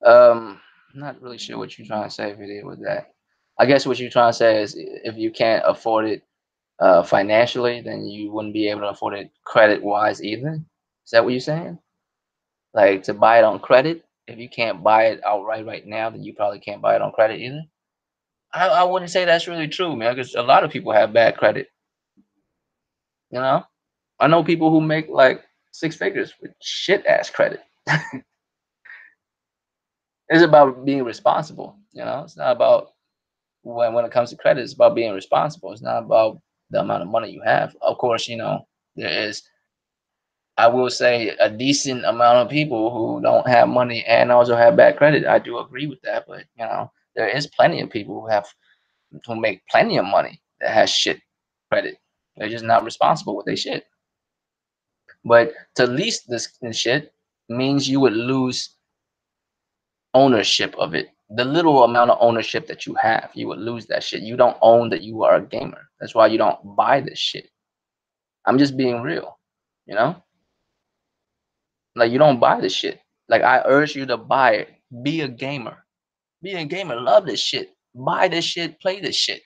I'm not really sure what you're trying to say, video, with that. I guess what you're trying to say is if you can't afford it financially, then you wouldn't be able to afford it credit wise either. Is that what you're saying? Like, to buy it on credit, if you can't buy it outright right now, then you probably can't buy it on credit either. I wouldn't say that's really true, man, because a lot of people have bad credit. You know, I know people who make like six figures with shit ass credit. It's about being responsible. It's not about when it comes to credit. It's about being responsible. It's not about the amount of money you have. Of course, there is, I will say, a decent amount of people who don't have money and also have bad credit. I do agree with that, but there is plenty of people who have who make plenty of money that has shit credit. They're just not responsible with their shit. But to lease this shit means you would lose ownership of it. The little amount of ownership that you have, you would lose that shit. You don't own that you are a gamer. That's why you don't buy this shit. I'm just being real, you know? Like you don't buy this shit. Like I urge you to buy it. Be a gamer. Be a gamer. Love this shit. Buy this shit. Play this shit.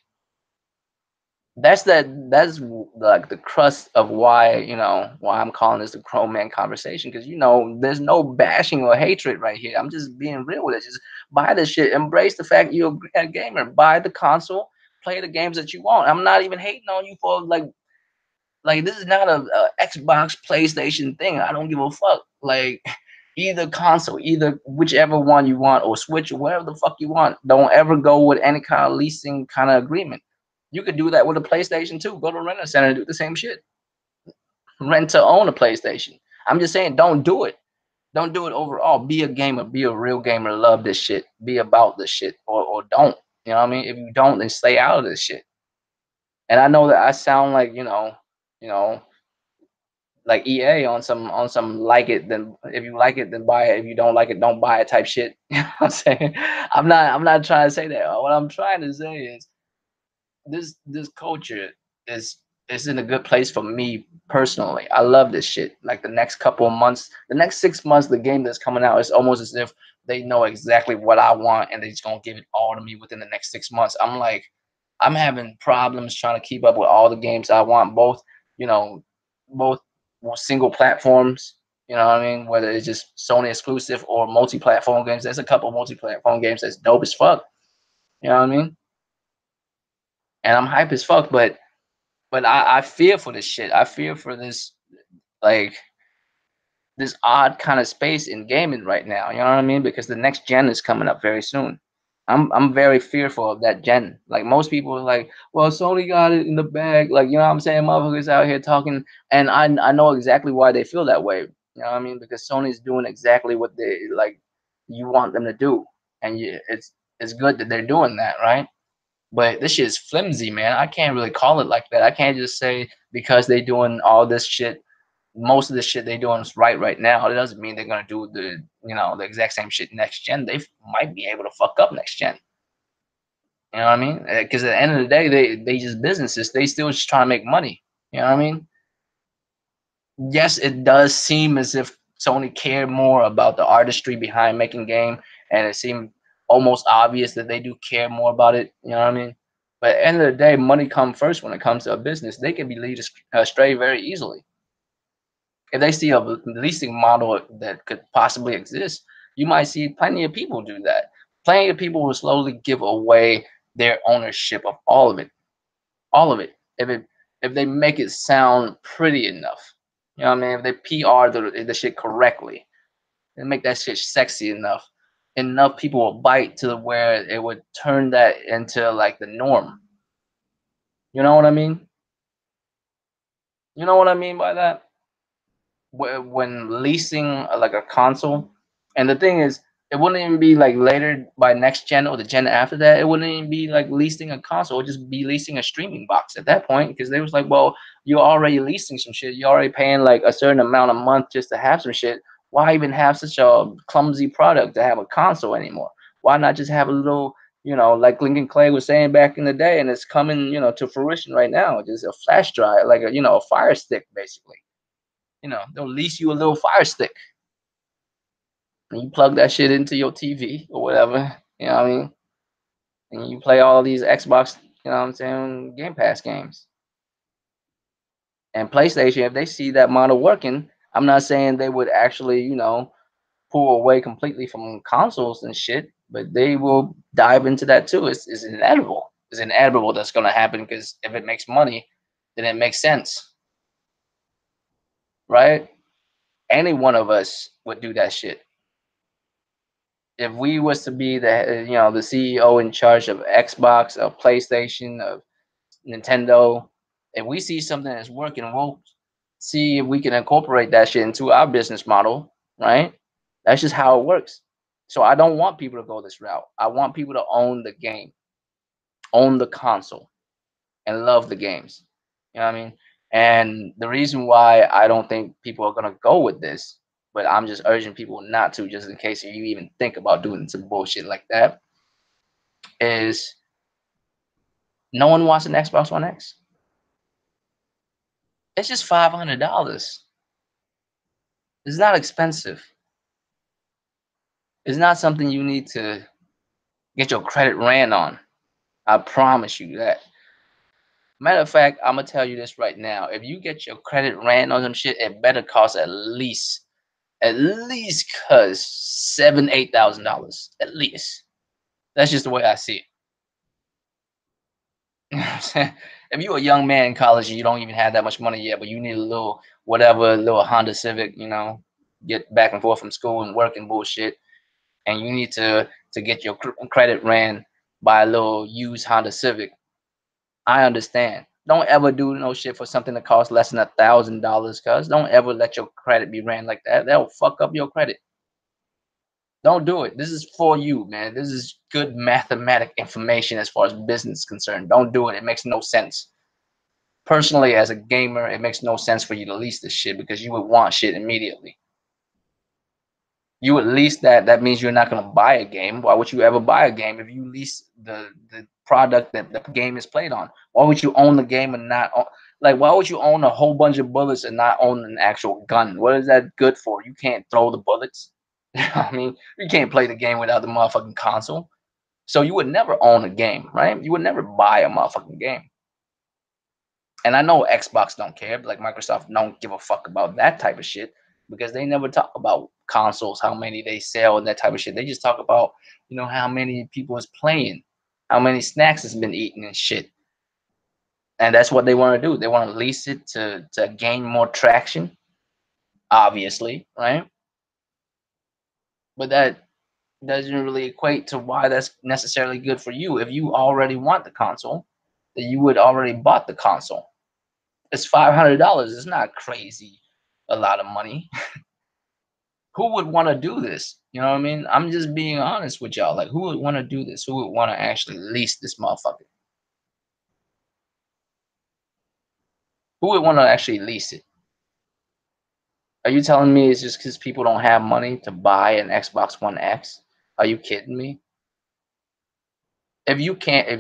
That's like the crust of why, why I'm calling this a grown man conversation, because there's no bashing or hatred right here. I'm just being real with it. Just buy this shit. Embrace the fact you're a gamer. Buy the console. Play the games that you want. I'm not even hating on you for like this is not a Xbox PlayStation thing. I don't give a fuck. Like either console, either whichever one you want, or Switch, or whatever the fuck you want. Don't ever go with any kind of leasing kind of agreement. You could do that with a PlayStation too. Go to Rent a Center and do the same shit. Rent to own a PlayStation. I'm just saying, don't do it. Don't do it overall. Be a gamer. Be a real gamer. Love this shit. Be about this shit, or don't. You know what I mean? If you don't, then stay out of this shit. And I know that I sound like you know, like EA on some like it, then if you like it, then buy it. If you don't like it, don't buy it type shit. You know what I'm saying? I'm not trying to say that. What I'm trying to say is this culture is in a good place for me personally. I love this shit. Like the next couple of months, the next 6 months, the game that's coming out is almost as if they know exactly what I want and they're just gonna give it all to me within the next 6 months. I'm like, I'm having problems trying to keep up with all the games I want, both, you know, both single platforms. You know what I mean? Whether it's just Sony exclusive or multi-platform games. There's a couple multi-platform games that's dope as fuck. You know what I mean? And I'm hype as fuck, but I fear for this shit. I fear for like this odd kind of space in gaming right now. You know what I mean? Because the next gen is coming up very soon. I'm very fearful of that gen. Like most people are like, well, Sony got it in the bag. Like, you know what I'm saying? Motherfuckers out here talking, and I know exactly why they feel that way. You know what I mean? Because Sony's doing exactly what they like you want them to do. And it's good that they're doing that, right? But this shit is flimsy, man. I can't really call it like that. I can't just say because they doing all this shit, most of the shit they doing is right now. It doesn't mean they're gonna do the exact same shit next gen. They might be able to fuck up next gen. You know what I mean? Because at the end of the day, they just businesses. They still just trying to make money. You know what I mean? Yes, it does seem as if Sony cared more about the artistry behind making game, and it seemed almost obvious that they do care more about it. You know what I mean? But at the end of the day, money comes first when it comes to a business. They can be led astray very easily. If they see a leasing model that could possibly exist, you might see plenty of people do that. Plenty of people will slowly give away their ownership of all of it. All of it. If they make it sound pretty enough. You know what I mean? If they PR the shit correctly and make that shit sexy enough, enough people will bite to where it would turn that into like the norm. You know what I mean? You know what I mean by that? When leasing like a console, and the thing is, it wouldn't even be like later by next gen or the gen after that. It wouldn't even be like leasing a console. It would just be leasing a streaming box at that point, because they was like, well, you're already leasing some shit. You're already paying like a certain amount a month just to have some shit. Why even have such a clumsy product to have a console anymore? Why not just have a little, like Lincoln Clay was saying back in the day, and it's coming, to fruition right now. Just a flash drive, like a fire stick, basically. They'll lease you a little fire stick, and you plug that shit into your TV or whatever. You know what I mean? And you play all these Xbox, you know what I'm saying, Game Pass games. And PlayStation, if they see that model working, I'm not saying they would actually, pull away completely from consoles and shit, but they will dive into that too. It's inevitable. It's inevitable that's going to happen, because if it makes money, then it makes sense, right? Any one of us would do that shit. If we was to be the CEO in charge of Xbox, of PlayStation, of Nintendo, if we see something that's working, we'll see if we can incorporate that shit into our business model, right? That's just how it works. So I don't want people to go this route. I want people to own the game. own the console, and love the games. You know what I mean? And the reason why I don't think people are gonna go with this, but I'm just urging people not to, just in case you even think about doing some bullshit like that, is no one wants an Xbox One X. It's just $500. It's not expensive. It's not something you need to get your credit ran on. I promise you that. Matter of fact, I'm gonna tell you this right now. If you get your credit ran on some shit, it better cost at least cause $7,000, 8,000 at least. That's just the way I see it. You know what I'm saying? If you're a young man in college and you don't even have that much money yet, but you need a little whatever, little Honda Civic, get back and forth from school and work and bullshit, and you need to get your credit ran by a little used Honda Civic. I understand. Don't ever do no shit for something that costs less than $1,000, cuz don't ever let your credit be ran like that. That'll fuck up your credit. Don't do it. This is for you, man. This is good mathematic information as far as business is concerned. Don't do it. It makes no sense. Personally, as a gamer, it makes no sense for you to lease this shit because you would want shit immediately. You would lease that. That means you're not gonna buy a game. Why would you ever buy a game if you lease the product that the game is played on? Why would you own the game and not own, like? Why would you own a whole bunch of bullets and not own an actual gun? What is that good for? You can't throw the bullets. You know what I mean, you can't play the game without the motherfucking console. So you would never own a game, right? You would never buy a motherfucking game. And I know Xbox don't care, but like Microsoft don't give a fuck about that type of shit because they never talk about consoles, how many they sell and that type of shit. They just talk about, how many people is playing, how many snacks has been eaten and shit. And that's what they want to do. They want to lease it to gain more traction, obviously, right? But that doesn't really equate to why that's necessarily good for you. If you already want the console, then you would already bought the console. It's $500. It's not crazy a lot of money. Who would want to do this? You know what I mean? I'm just being honest with y'all. Like, who would want to do this? Who would want to actually lease this motherfucker? Who would want to actually lease it? Are you telling me it's just because people don't have money to buy an Xbox One X? Are you kidding me? If you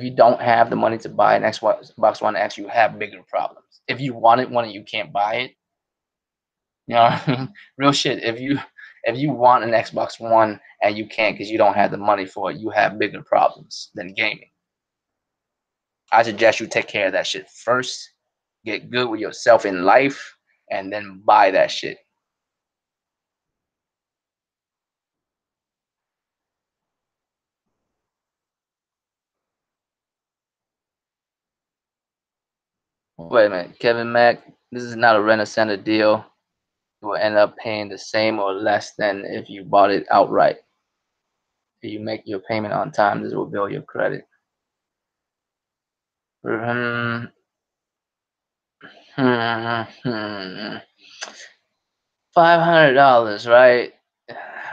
don't have the money to buy an Xbox One X, you have bigger problems. If you wanted one and you can't buy it, you know what I mean? Real shit. If you want an Xbox One and you can't because you don't have the money for it, you have bigger problems than gaming. I suggest you take care of that shit first, get good with yourself in life, and then buy that shit. Wait a minute, Kevin Mack, this is not a rent a center deal. You will end up paying the same or less than if you bought it outright. If you make your payment on time, this will build your credit. Hmm, hmm. $500, right?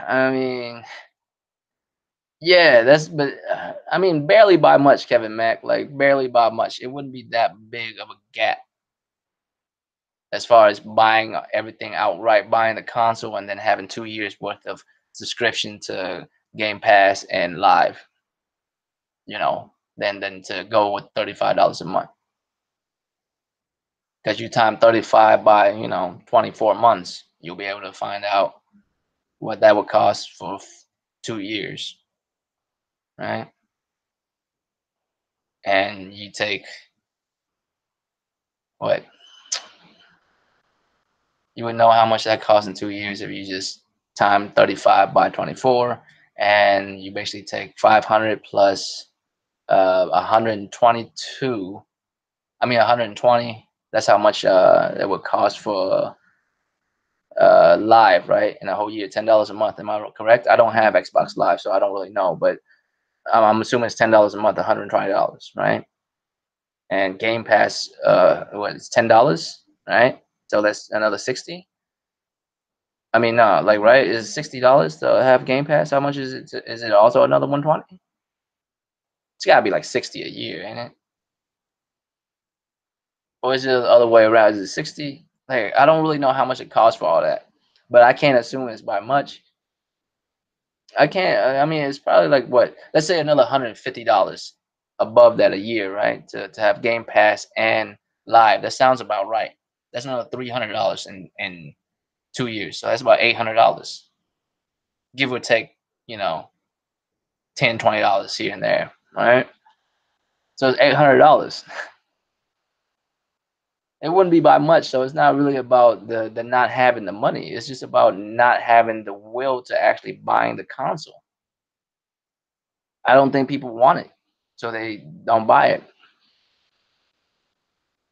I mean, yeah, I mean, barely by much, Kevin Mack. Like, barely by much. It wouldn't be that big of a gap as far as buying everything outright, buying the console, and then having 2 years worth of subscription to Game Pass and Live. Than to go with $35 a month. Because you time 35 by 24 months, you'll be able to find out what that would cost for 2 years, right? And you take what you would know how much that costs in 2 years if you just time 35 by 24, and you basically take 500 plus 122. I mean 120. That's how much it would cost for Live, right? In a whole year, $10 a month. Am I correct? I don't have Xbox Live, so I don't really know, but I'm assuming it's $10 a month, $120, right? And Game Pass, it's $10, right? So that's another 60. I mean, no, like, right? Is $60 to have Game Pass? How much is it? Is it also another 120? It's gotta be like 60 a year, ain't it? Or is it the other way around? Is it 60? Like, I don't really know how much it costs for all that, but I can't assume it's by much. I can't. I mean, it's probably like what? Let's say another $150 above that a year, right? To have Game Pass and Live. That sounds about right. That's another $300 in 2 years. So that's about $800, give or take. You know, $10, $20 here and there, right? So it's $800. It wouldn't be by much. So it's not really about the not having the money. It's just about not having the will to actually buying the console. I don't think people want it, so they don't buy it.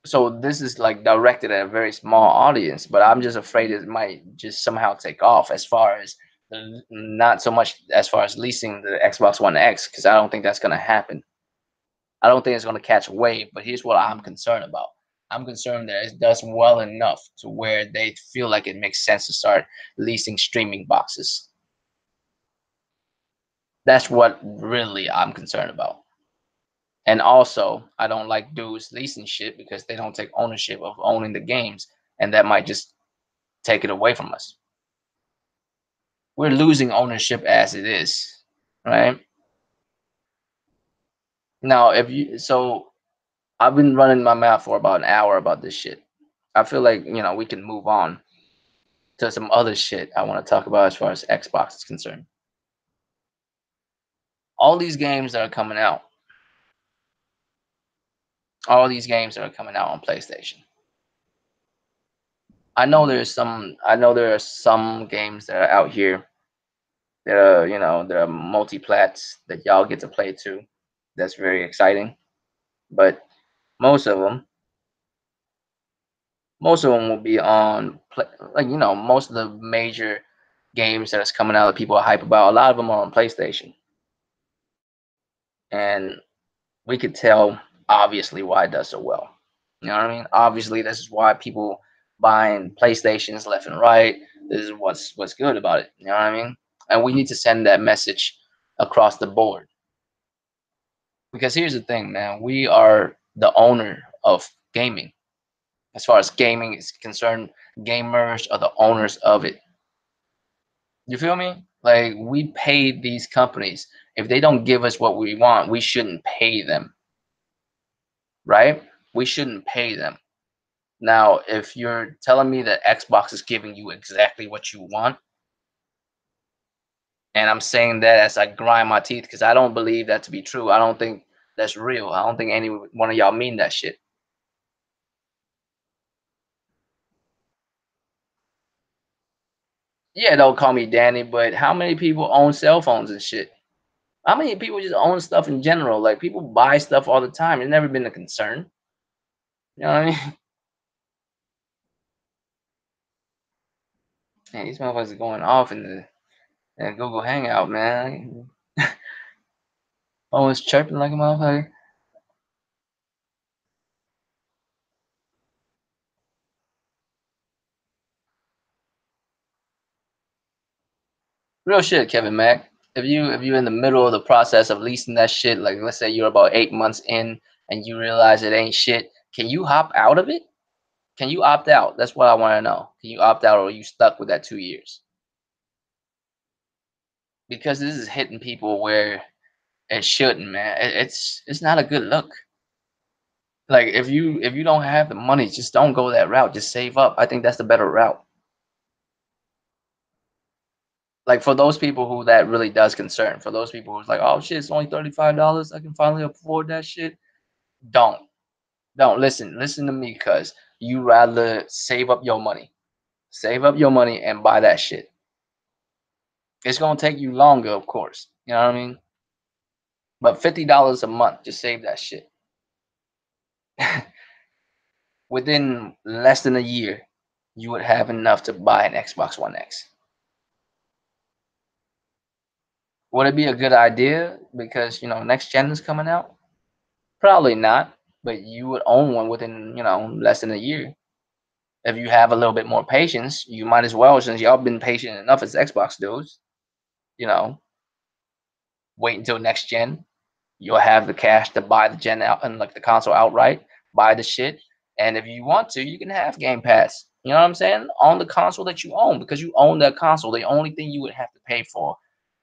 So this is like directed at a very small audience, but I'm just afraid it might just somehow take off as far as not so much as far as leasing the Xbox One X, because I don't think that's going to happen. I don't think it's going to catch a wave, but here's what I'm concerned about. I'm concerned that it does well enough to where they feel like it makes sense to start leasing streaming boxes. That's what really I'm concerned about. And also, I don't like dudes leasing shit because they don't take ownership of owning the games, and that might just take it away from us. We're losing ownership as it is, right? Now, if you so I've been running my mouth for about an hour about this shit. I feel like, we can move on to some other shit I want to talk about as far as Xbox is concerned. All these games that are coming out, all these games that are coming out on PlayStation. I know there are some games that are out here that are, that are multi-plats that y'all get to play too. That's very exciting. But most of them, most of them will be on like, most of the major games that's coming out that people are hype about. A lot of them are on PlayStation, and we could tell obviously why it does so well. You know what I mean? Obviously, this is why people buying PlayStations left and right. This is what's good about it. You know what I mean? And we need to send that message across the board. Because here's the thing, man. We are the owner of gaming. As far as gaming is concerned, gamers are the owners of it. You feel me? Like, we pay these companies. If they don't give us what we want, we shouldn't pay them, right? We shouldn't pay them. Now, if you're telling me that Xbox is giving you exactly what you want, and I'm saying that as I grind my teeth because I don't believe that to be true. I don't think that's real. I don't think any one of y'all mean that shit. Yeah, don't call me Danny, but how many people own cell phones and shit? How many people just own stuff in general? Like, people buy stuff all the time. It's never been a concern. You know what I mean? Man, these motherfuckers are going off in the Google Hangout, man. Almost chirping like a motherfucker. Real shit, Kevin Mack. If you in the middle of the process of leasing that shit, like let's say you're about 8 months in and you realize it ain't shit, can you hop out of it? Can you opt out? That's what I want to know. Can you opt out, or are you stuck with that 2 years? Because this is hitting people where it shouldn't, man. It's not a good look. Like, if you don't have the money, just don't go that route. Just save up. I think that's the better route. Like, for those people who that really does concern, for those people who's like, oh shit, it's only $35. I can finally afford that shit. Don't. Don't listen to me, cuz you rather save up your money. Save up your money and buy that shit. It's gonna take you longer, of course. You know what I mean? But $50 a month, just save that shit. Within less than a year, you would have enough to buy an Xbox One X. Would it be a good idea because next gen is coming out? Probably not, but you would own one within less than a year. If you have a little bit more patience, you might as well, since y'all been patient enough as Xbox dudes, you know, wait until next gen. You'll have the cash to buy the gen out and like the console outright, buy the shit. And if you want to, you can have Game Pass. You know what I'm saying? On the console that you own, because you own that console. The only thing you would have to pay for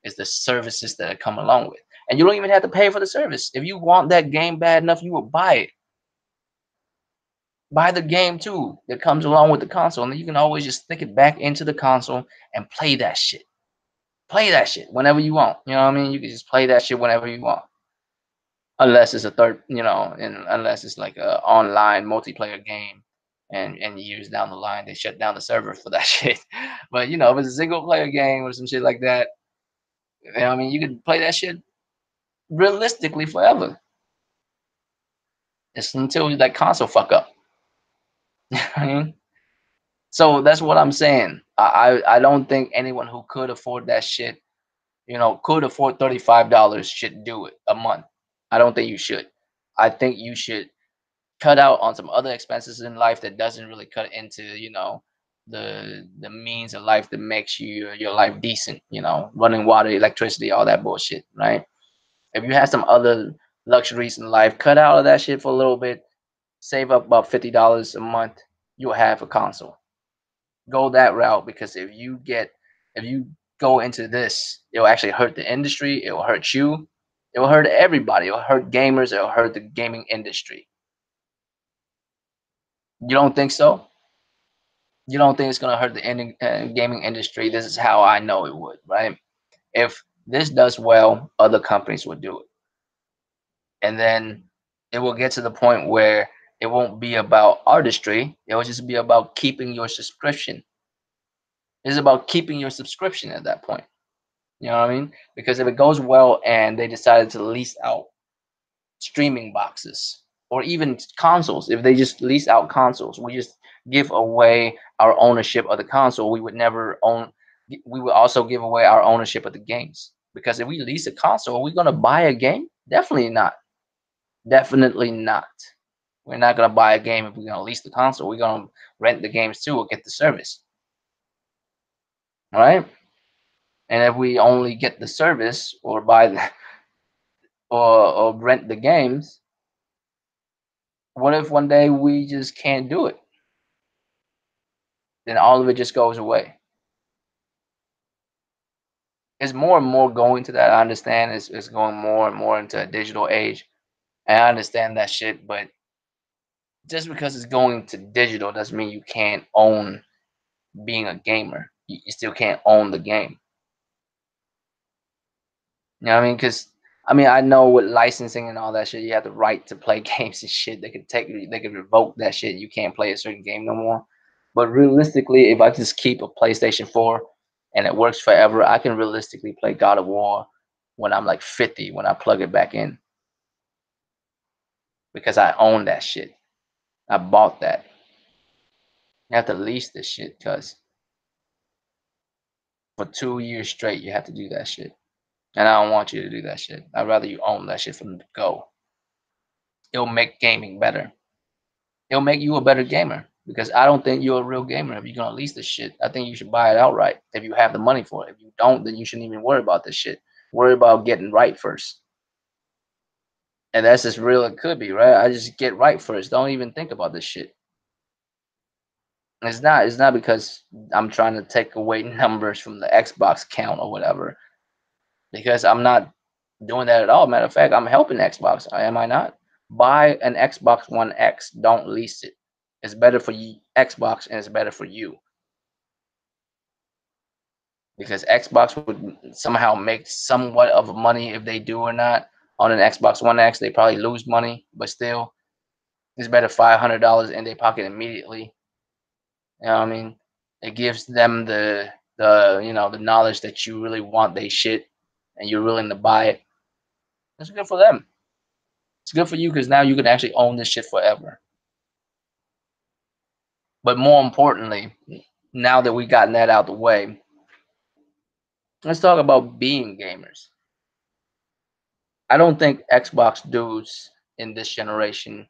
is the services that come along with. And you don't even have to pay for the service. If you want that game bad enough, you will buy it. Buy the game too that comes along with the console. And then you can always just stick it back into the console and play that shit. Play that shit whenever you want. You know what I mean? You can just play that shit whenever you want. Unless it's a third, and unless it's like a online multiplayer game, and years down the line they shut down the server for that shit. But if it's a single player game or some shit like that, I mean, you can play that shit realistically forever. It's until that console fuck up. I mean, so that's what I'm saying. I don't think anyone who could afford that shit, could afford $35 should do it a month. I don't think you should. I think you should cut out on some other expenses in life that doesn't really cut into the means of life that makes your life decent, running water, electricity, all that bullshit, right? If you have some other luxuries in life, cut out of that shit for a little bit, save up about $50 a month, you'll have a console. Go that route, because if you go into this, it'll actually hurt the industry, it will hurt you, it will hurt everybody, it will hurt gamers, it will hurt the gaming industry. You don't think so? You don't think it's gonna hurt the gaming industry? This is how I know it would, right? If this does well, other companies will do it, and then it will get to the point where it won't be about artistry. It will just be about keeping your subscription. It's about keeping your subscription at that point. You know what I mean? Because if it goes well and they decided to lease out streaming boxes or even consoles, if they just lease out consoles, we just give away our ownership of the console. We would never own. We would also give away our ownership of the games, because if we lease a console, are we going to buy a game? Definitely not. Definitely not. We're not going to buy a game if we're going to lease the console. We're going to rent the games too or get the service. All right. And if we only get the service or buy the or rent the games, what if one day we just can't do it? Then all of it just goes away. It's more and more going to that. I understand it's going more and more into a digital age. And I understand that shit, but just because it's going to digital doesn't mean you can't own being a gamer. You still can't own the game. You know what I mean? Because I know with licensing and all that shit, you have the right to play games and shit. They could revoke that shit. You can't play a certain game no more. But realistically, if I just keep a PlayStation 4 and it works forever, I can realistically play God of War when I'm like 50 when I plug it back in, because I own that shit. I bought that. You have to lease this shit, cuz for 2 years straight you have to do that shit. And I don't want you to do that shit. I'd rather you own that shit from the go. It'll make gaming better. It'll make you a better gamer, because I don't think you're a real gamer if you're gonna lease this shit. I think you should buy it outright if you have the money for it. If you don't, then you shouldn't even worry about this shit. Worry about getting right first. And that's as real it could be, right? I just get right first. Don't even think about this shit. It's not because I'm trying to take away numbers from the Xbox count or whatever. Because I'm not doing that at all. Matter of fact, I'm helping Xbox. Am I not? Buy an Xbox One X. Don't lease it. It's better for you, Xbox, and it's better for you, because Xbox would somehow make somewhat of money if they do or not on an Xbox One X. They probably lose money, but still, it's better $500 in their pocket immediately. You know what I mean? It gives them the knowledge that you really want they shit and you're willing to buy it. It's good for them. It's good for you because now you can actually own this shit forever. But more importantly, now that we gotten that out the way, let's talk about being gamers. I don't think Xbox dudes in this generation,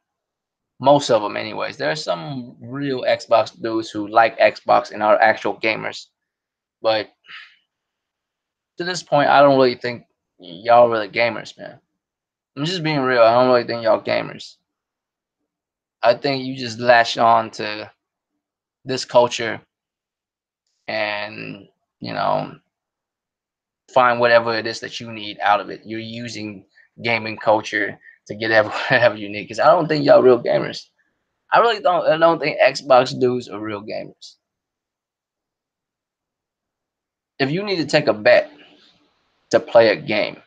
most of them anyways, there are some real Xbox dudes who like Xbox and are actual gamers. But to this point, I don't really think y'all really gamers, man. I'm just being real. I don't really think y'all gamers. I think you just latch on to this culture and, you know, find whatever it is that you need out of it. You're using gaming culture to get whatever you need. Because I don't think y'all real gamers. I really don't. I don't think Xbox dudes are real gamers. If you need to take a bet to play a game,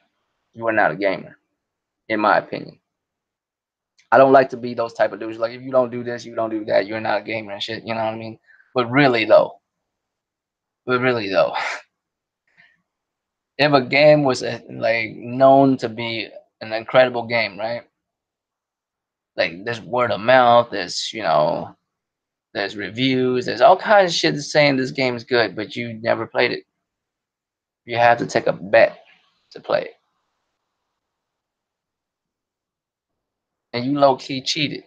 you are not a gamer, in my opinion. I don't like to be those type of dudes. Like if you don't do this, you don't do that, you're not a gamer and shit. You know what I mean? But really though, but really though, if a game was like known to be an incredible game, right? Like there's word of mouth, there's reviews, there's all kinds of shit saying this game is good, but you never played it. You have to take a bet to play it, and you low key cheated.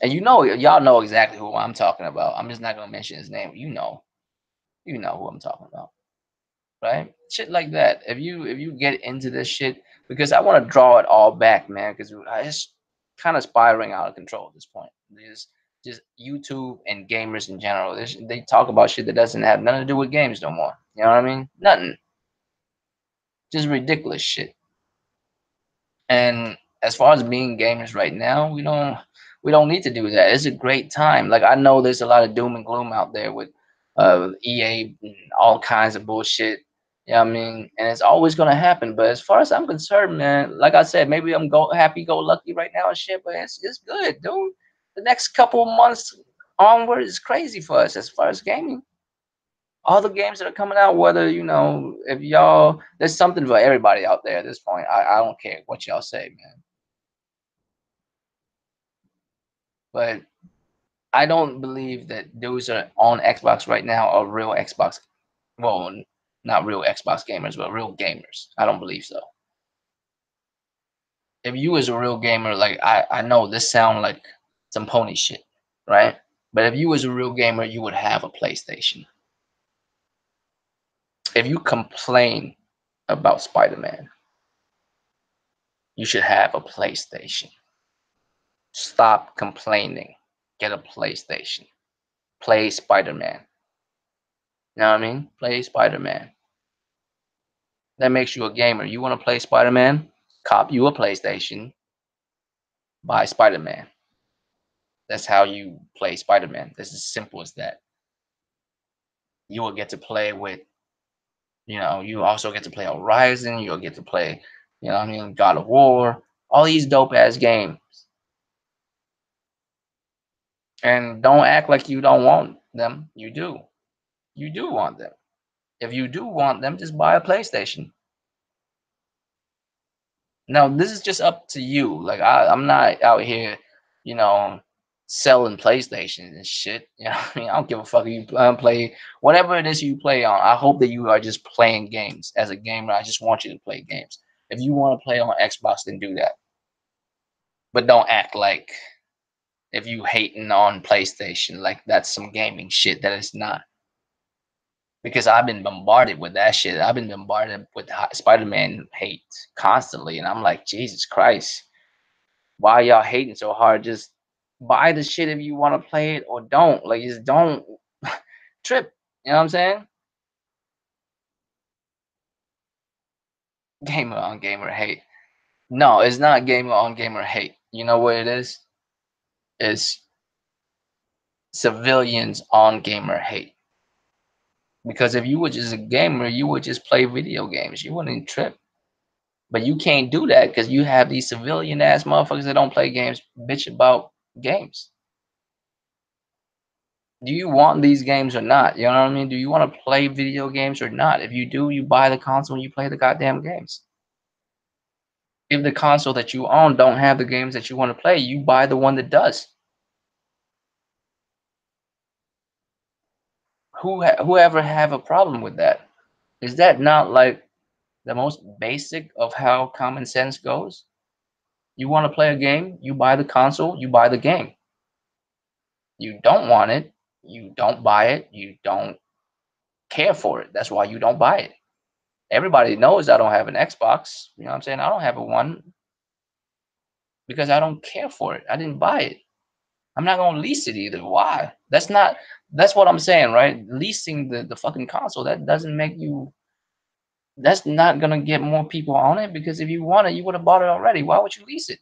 And y'all know exactly who I'm talking about. I'm just not gonna mention his name. You know who I'm talking about, right? Shit like that. If you get into this shit, because I want to draw it all back, man, because it's kind of spiraling out of control at this point. There's just YouTube and gamers in general. They talk about shit that doesn't have nothing to do with games no more. You know what I mean? Nothing. Just ridiculous shit. And as far as being gamers right now, we don't need to do that. It's a great time. Like I know there's a lot of doom and gloom out there with EA and all kinds of bullshit. Yeah, I mean, and it's always gonna happen. But as far as I'm concerned, man, like I said, maybe I'm go happy go lucky right now and shit, but it's good, dude. The next couple of months onward is crazy for us as far as gaming. All the games that are coming out, whether if y'all, there's something for everybody out there at this point. I don't care what y'all say, man. But I don't believe that those are on Xbox right now are real Xbox. Well, not real Xbox gamers, but real gamers. I don't believe so. If you was a real gamer, like I know this sound like some pony shit, right? But if you was a real gamer, you would have a PlayStation. If you complain about Spider-Man, you should have a PlayStation. Stop complaining. Get a PlayStation. Play Spider-Man. You know what I mean? Play Spider-Man. That makes you a gamer. You want to play Spider-Man? Cop you a PlayStation. Buy Spider-Man. That's how you play Spider-Man. It's as simple as that. You will get to play with, you also get to play Horizon. You'll get to play, what I mean, God of War. All these dope ass games. And don't act like you don't want them. You do. You do want them. If you do want them, just buy a PlayStation. Now, this is just up to you. Like I'm not out here, you know, selling PlayStations and shit. You know what I mean? I don't give a fuck if you play whatever it is you play on. I hope that you are just playing games. As a gamer, I just want you to play games. If you want to play on Xbox, then do that. But don't act like if you hating on PlayStation, like that's some gaming shit that it's not. Because I've been bombarded with that shit. I've been bombarded with Spider-Man hate constantly, and I'm like, Jesus Christ, why y'all hating so hard? Just buy the shit if you want to play it, or don't. Like, just don't trip. You know what I'm saying? Gamer on gamer hate. No, it's not gamer on gamer hate. You know what it is? It's civilians on gamer hate. Because if you were just a gamer, you would just play video games. You wouldn't trip. But you can't do that because you have these civilian ass motherfuckers that don't play games bitch about games. Do you want these games or not? You know what I mean? Do you want to play video games or not? If you do, you buy the console and you play the goddamn games. If the console that you own don't have the games that you want to play, you buy the one that does. Whoever have a problem with that? Is that not like the most basic of how common sense goes? You want to play a game, you buy the console, you buy the game. You don't want it, you don't buy it, you don't care for it. That's why you don't buy it. Everybody knows I don't have an Xbox. You know what I'm saying? I don't have a one. because I don't care for it. I didn't buy it. I'm not gonna lease it either. Why? That's not. That's what I'm saying, right? Leasing the fucking console, that doesn't make you. That's not gonna get more people on it, because if you want it, you would have bought it already. Why would you lease it?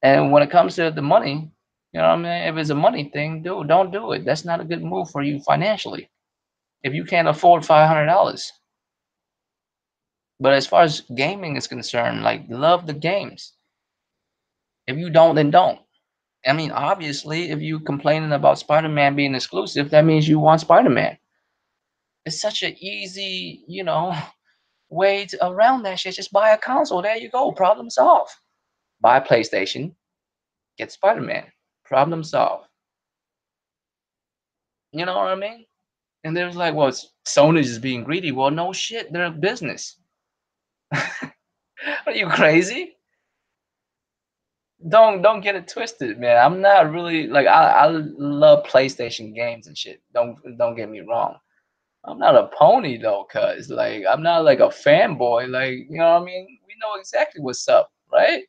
And when it comes to the money, you know what I mean? If it's a money thing, dude, don't do it. That's not a good move for you financially. If you can't afford $500. But as far as gaming is concerned, like, love the games. If you don't, then don't. I mean, obviously, if you complaining about Spider-Man being exclusive, that means you want Spider-Man. It's such an easy, way around that shit. Just buy a console. There you go. Problem solved. Buy a PlayStation. Get Spider-Man. Problem solved. You know what I mean? And there's like, well, Sony's just being greedy. Well, no shit. They're a business. Are you crazy? Don't get it twisted, man. I'm not really like, I love PlayStation games and shit. Don't get me wrong. I'm not a pony though, cuz like I'm not like a fanboy. Like, you know what I mean? We know exactly what's up, right?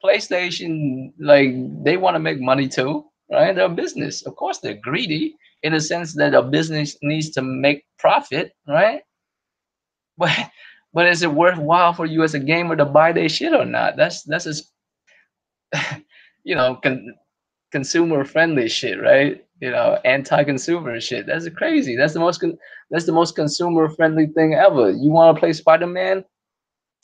PlayStation, like, they want to make money too, right? They're a business. Of course, they're greedy in the sense that a business needs to make profit, right? But but is it worthwhile for you as a gamer to buy their shit or not? That's just you know con- consumer friendly shit, right? Anti-consumer shit. That's crazy. That's the most consumer friendly thing ever. You want to play Spider-Man?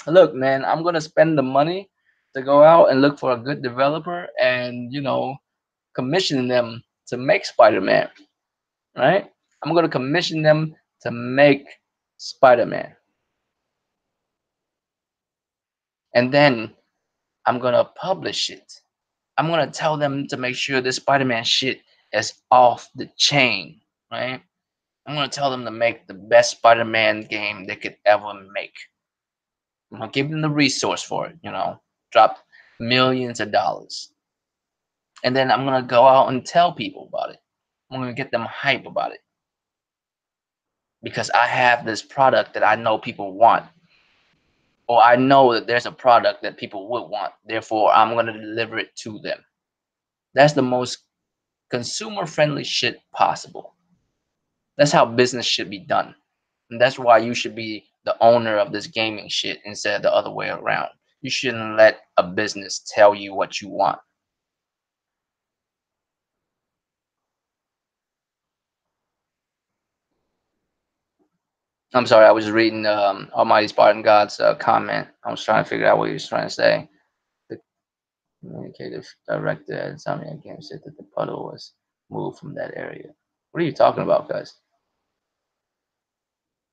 Look, man, I'm gonna spend the money to go out and look for a good developer and commission them to make Spider-Man, right? I'm gonna commission them to make Spider-Man, and then I'm gonna publish it. I'm gonna tell them to make sure this Spider-Man shit is off the chain, right? I'm gonna tell them to make the best Spider-Man game they could ever make. I'm gonna give them the resource for it, drop millions of dollars. And then I'm gonna go out and tell people about it. I'm gonna get them hype about it. Because I have this product that I know people want. Or I know that there's a product that people would want. Therefore, I'm gonna deliver it to them. That's the most consumer friendly shit possible. That's how business should be done. And that's why you should be the owner of this gaming shit instead of the other way around. You shouldn't let a business tell you what you want. I'm sorry, I was reading Almighty Spartan God's comment. I was trying to figure out what he was trying to say. The communicative director at Insomniac Games said that the puddle was moved from that area. What are you talking about, guys?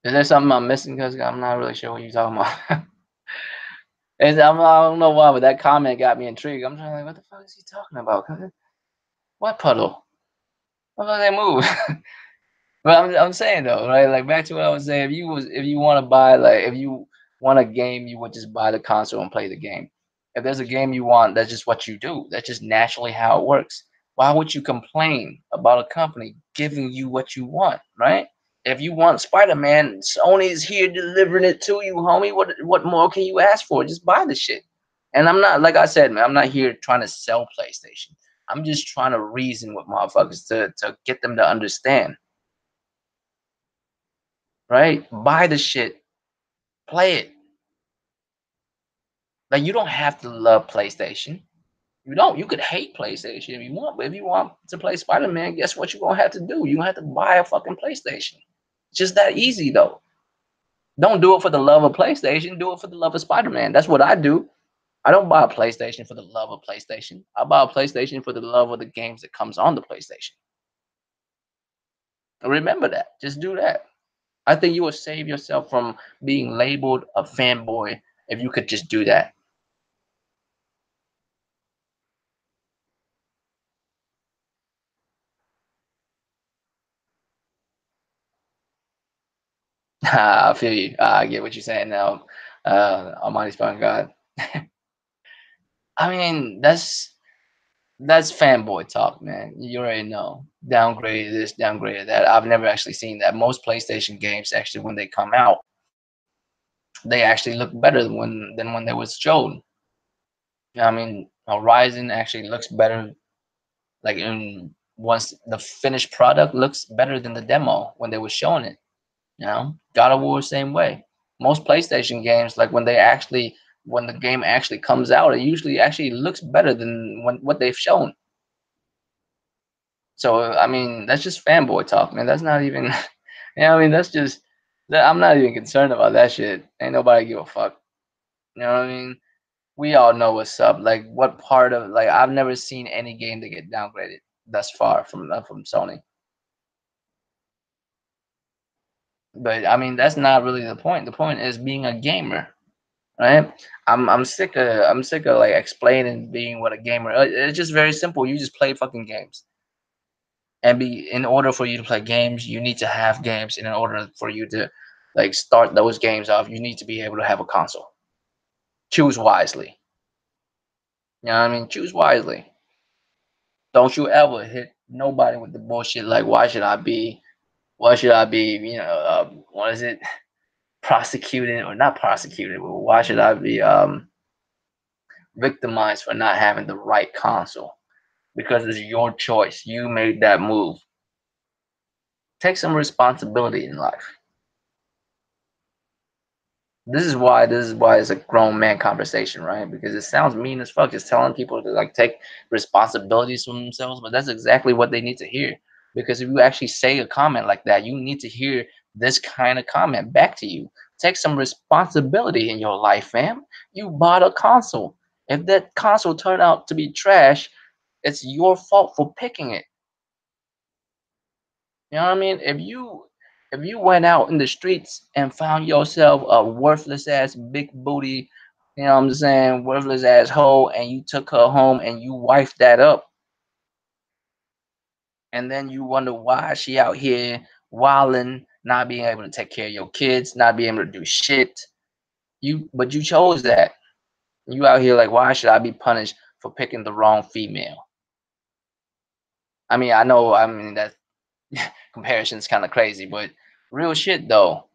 Is there something I'm missing, guys? I'm not really sure what you're talking about. I don't know why, but that comment got me intrigued. I'm trying to like, what the fuck is he talking about? What puddle? What does they move? But I'm saying though, right? Like, back to what I was saying. If you want to buy, like, if you want a game, you would just buy the console and play the game. If there's a game you want, that's just what you do. That's just naturally how it works. Why would you complain about a company giving you what you want, right? If you want Spider-Man, Sony's here delivering it to you, homie. What more can you ask for? Just buy the shit. And I'm not, like I said, man, I'm not here trying to sell PlayStation. I'm just trying to reason with motherfuckers to get them to understand, right? Buy the shit, play it. Like, you don't have to love PlayStation. You don't. You could hate PlayStation if you want, but if you want to play Spider-Man, guess what you're gonna have to do? You're gonna have to buy a fucking PlayStation. It's just that easy though. Don't do it for the love of PlayStation, do it for the love of Spider-Man. That's what I do. I don't buy a PlayStation for the love of PlayStation. I buy a PlayStation for the love of the games that comes on the PlayStation. Remember that. Just do that. I think you will save yourself from being labeled a fanboy if you could just do that. I feel you. I get what you're saying now. Almighty Fun God. I mean, that's fanboy talk, man. You already know. Downgraded this, downgraded that. I've never actually seen that. Most PlayStation games, actually, when they come out, they actually look better than when they was shown. You know what I mean, Horizon actually looks better, like in once the finished product looks better than the demo when they were showing it. God of War same way. Most PlayStation games, like when the game actually comes out, it usually actually looks better than what they've shown. So I mean, that's just fanboy talk, man. That's not even, I mean, that's just I'm not even concerned about that shit. Ain't nobody give a fuck. You know what I mean? We all know what's up. Like, what part of like I've never seen any game to get downgraded thus far from Sony. But I mean, that's not really the point. The point is being a gamer, right? I'm sick of like explaining being what a gamer. It's just very simple. You just play fucking games, and be in order for you to play games, you need to have games, and in order for you to like start those games off, you need to be able to have a console. Choose wisely. You know what I mean? Choose wisely. Don't you ever hit nobody with the bullshit like why should I be what is it, prosecuted or not prosecuted, but why should I be victimized for not having the right console? Because it's your choice. You made that move. Take some responsibility in life. This is why it's a grown man conversation, right? Because it sounds mean as fuck. It's telling people to like take responsibilities for themselves, but that's exactly what they need to hear. Because if you actually say a comment like that, you need to hear this kind of comment back to you. Take some responsibility in your life, fam. You bought a console. If that console turned out to be trash, it's your fault for picking it. You know what I mean? If you went out in the streets and found yourself a worthless ass big booty, you know what I'm saying, worthless ass hoe, and you took her home and you wifed that up, and then you wonder why she out here wilding, not being able to take care of your kids, not being able to do shit. But you chose that. You out here like, why should I be punished for picking the wrong female? I mean, I know, I mean that comparison's kind of crazy, but real shit though.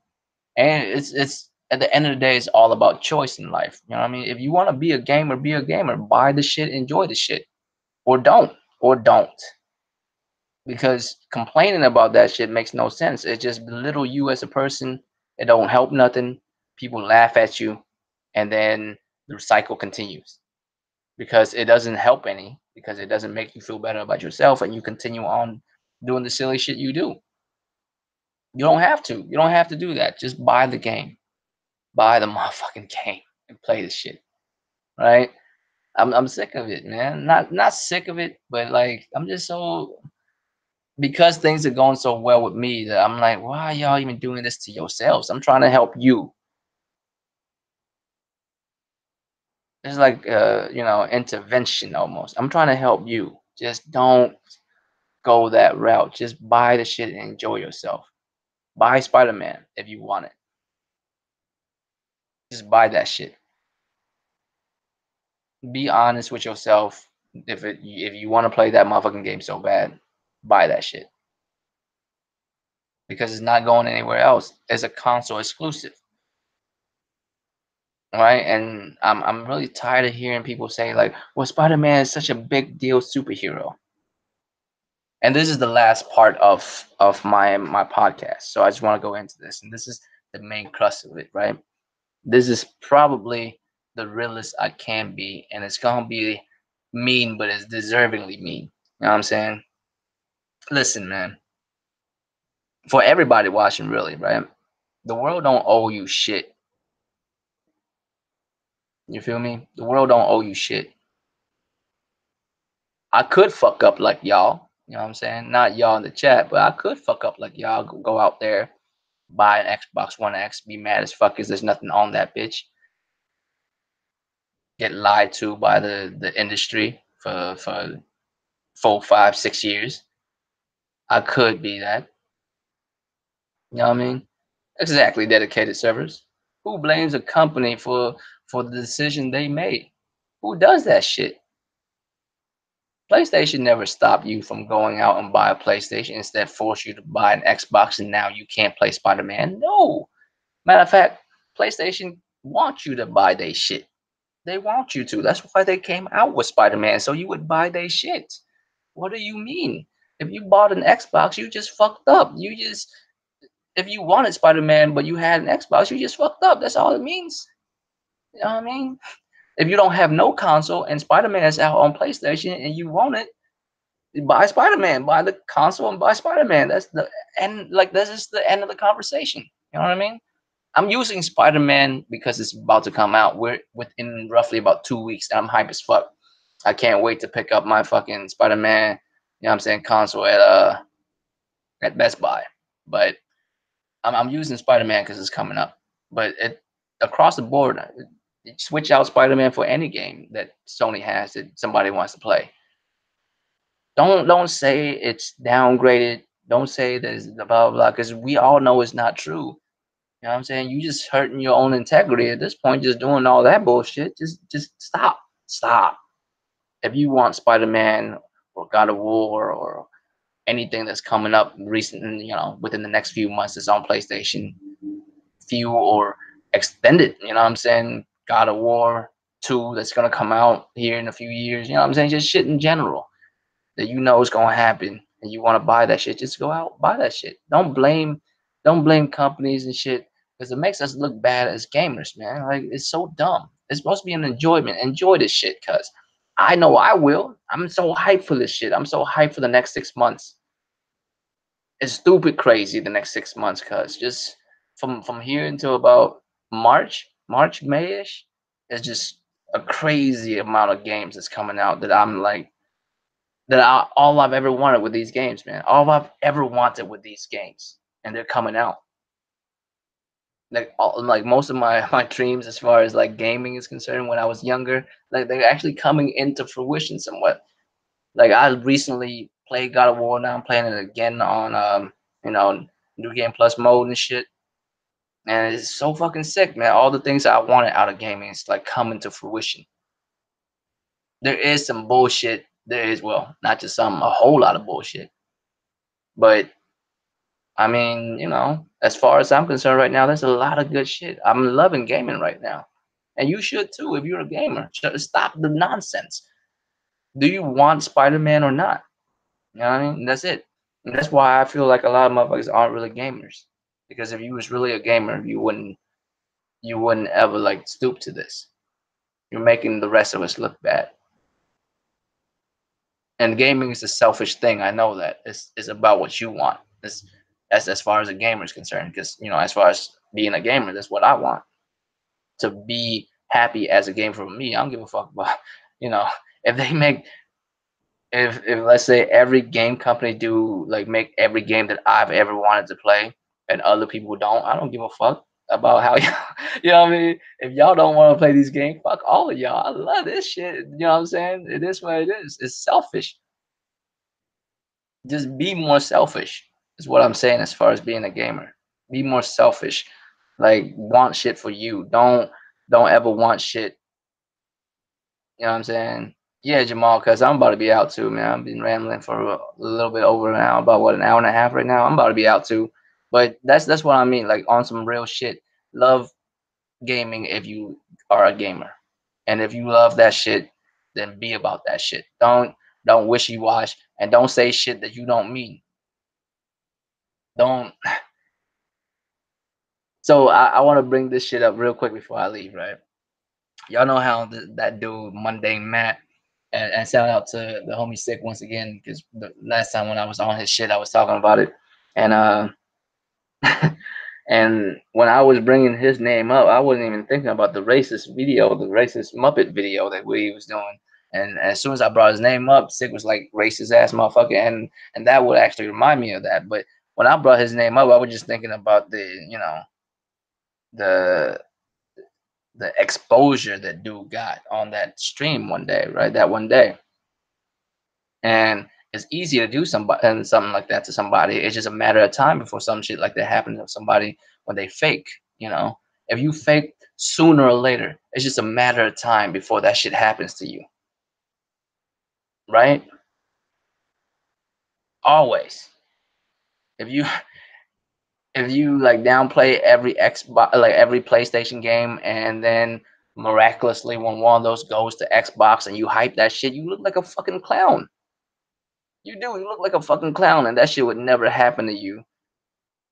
And it's at the end of the day, it's all about choice in life. You know what I mean? If you want to be a gamer, be a gamer. Buy the shit, enjoy the shit, or don't, or don't. Because complaining about that shit makes no sense. It just belittle you as a person. It don't help nothing. People laugh at you, and then the cycle continues because it doesn't help any. Because it doesn't make you feel better about yourself, and you continue on doing the silly shit you do. You don't have to. You don't have to do that. Just buy the game. Buy the motherfucking game and play the shit, right? I'm sick of it, man. Not sick of it, but like I'm just so because things are going so well with me that I'm like, why are y'all even doing this to yourselves? I'm trying to help you. It's like intervention almost. I'm trying to help you. Just don't go that route. Just buy the shit and enjoy yourself. Buy Spider-Man if you want it. Just buy that shit. Be honest with yourself. If you want to play that motherfucking game so bad, buy that shit because it's not going anywhere else. It's a console exclusive, right? And I'm really tired of hearing people say like, "Well, Spider-Man is such a big deal superhero." And this is the last part of my podcast, so I just want to go into this, and this is the main crux of it, right? This is probably the realest I can be, and it's gonna be mean, but it's deservingly mean. You know what I'm saying? Listen, man. For everybody watching, really, right? The world don't owe you shit. You feel me? The world don't owe you shit. I could fuck up like y'all. You know what I'm saying? Not y'all in the chat, but I could fuck up like y'all. Go out there, buy an Xbox One X, be mad as fuck because there's nothing on that bitch. Get lied to by the industry for 4, 5, 6 years. I could be that. You know what I mean? Exactly, dedicated servers. Who blames a company for the decision they made? Who does that shit? PlayStation never stopped you from going out and buy a PlayStation. Instead, forced you to buy an Xbox, and now you can't play Spider-Man. No. Matter of fact, PlayStation wants you to buy their shit. They want you to. That's why they came out with Spider-Man, so you would buy their shit. What do you mean? If you bought an Xbox, you just fucked up. You just if you wanted Spider-Man but you had an Xbox, you just fucked up. That's all it means. You know what I mean? If you don't have no console and Spider-Man is out on PlayStation and you want it, buy Spider-Man, buy the console and buy Spider-Man. That's the end. Like this is the end of the conversation. You know what I mean? I'm using Spider-Man because it's about to come out. We're within roughly about 2 weeks. And I'm hype as fuck. I can't wait to pick up my fucking Spider-Man. You know what I'm saying? Console at Best Buy. But I'm using Spider-Man because it's coming up. But it across the board, switch out Spider-Man for any game that Sony has that somebody wants to play. Don't say it's downgraded. Don't say that it's blah blah blah because we all know it's not true. You know what I'm saying? You just hurting your own integrity at this point, just doing all that bullshit. Just stop. Stop. If you want Spider-Man or God of War or anything that's coming up recent, you know, within the next few months that's on PlayStation, few or extended, you know what I'm saying? God of War 2 that's gonna come out here in a few years, you know what I'm saying? Just shit in general that you know is gonna happen and you wanna buy that shit, just go out, buy that shit. Don't blame companies and shit because it makes us look bad as gamers, man. Like it's so dumb. It's supposed to be an enjoyment. Enjoy this shit, cuz I know I will. I'm so hyped for this shit. I'm so hyped for the next 6 months. It's stupid crazy the next 6 months, cuz just from here until about March, Mayish, it's just a crazy amount of games that's coming out that I'm like all I've ever wanted with these games, man. All I've ever wanted with these games, and they're coming out. Like most of my dreams, as far as like gaming is concerned, when I was younger, like they're actually coming into fruition somewhat. Like I recently played God of War. Now I'm playing it again on you know, New Game Plus mode and shit. And it's so fucking sick, man. All the things I wanted out of gaming is like coming to fruition. There is some bullshit. There is, well, not just some, a whole lot of bullshit. But I mean, you know, as far as I'm concerned right now, there's a lot of good shit. I'm loving gaming right now. And you should too if you're a gamer. Stop the nonsense. Do you want Spider-Man or not? You know what I mean? That's it. And that's why I feel like a lot of motherfuckers aren't really gamers. Because if you was really a gamer, you wouldn't ever like stoop to this. You're making the rest of us look bad. And gaming is a selfish thing. I know that. It's about what you want. That's as far as a gamer is concerned. Because you know, as far as being a gamer, that's what I want. To be happy as a game for me. I don't give a fuck about, you know, if they make if let's say every game company do like make every game that I've ever wanted to play and other people don't, I don't give a fuck about how y'all, you know what I mean? If y'all don't want to play these games, fuck all of y'all. I love this shit. You know what I'm saying? It is what it is. It's selfish. Just be more selfish is what I'm saying as far as being a gamer. Be more selfish. Like want shit for you. Don't ever want shit. You know what I'm saying? Yeah, Jamal, cause I'm about to be out too, man. I've been rambling for a little bit over an hour, about what, an hour and a half right now. I'm about to be out too. But that's what I mean, like on some real shit. Love gaming if you are a gamer. And if you love that shit, then be about that shit. Don't wishy wash and don't say shit that you don't mean. Don't so I want to bring this shit up real quick before I leave, right? Y'all know how that dude Mundane Matt, and shout out to the homie Sick once again because the last time when I was on his shit I was talking about it, and and when I was bringing his name up I wasn't even thinking about the racist video, the racist Muppet video that we was doing, and as soon as I brought his name up, Sick was like racist ass motherfucker, and that would actually remind me of that, but when I brought his name up I was just thinking about the, you know, the the exposure that dude got on that stream one day, right? That one day. And it's easy to do something like that to somebody. It's just a matter of time before some shit like that happens to somebody when they fake, you know. If you fake sooner or later, it's just a matter of time before that shit happens to you. Right? Always. If you if you like downplay every Xbox, like every PlayStation game, and then miraculously when one of those goes to Xbox and you hype that shit, you look like a fucking clown. You do. You look like a fucking clown, and that shit would never happen to you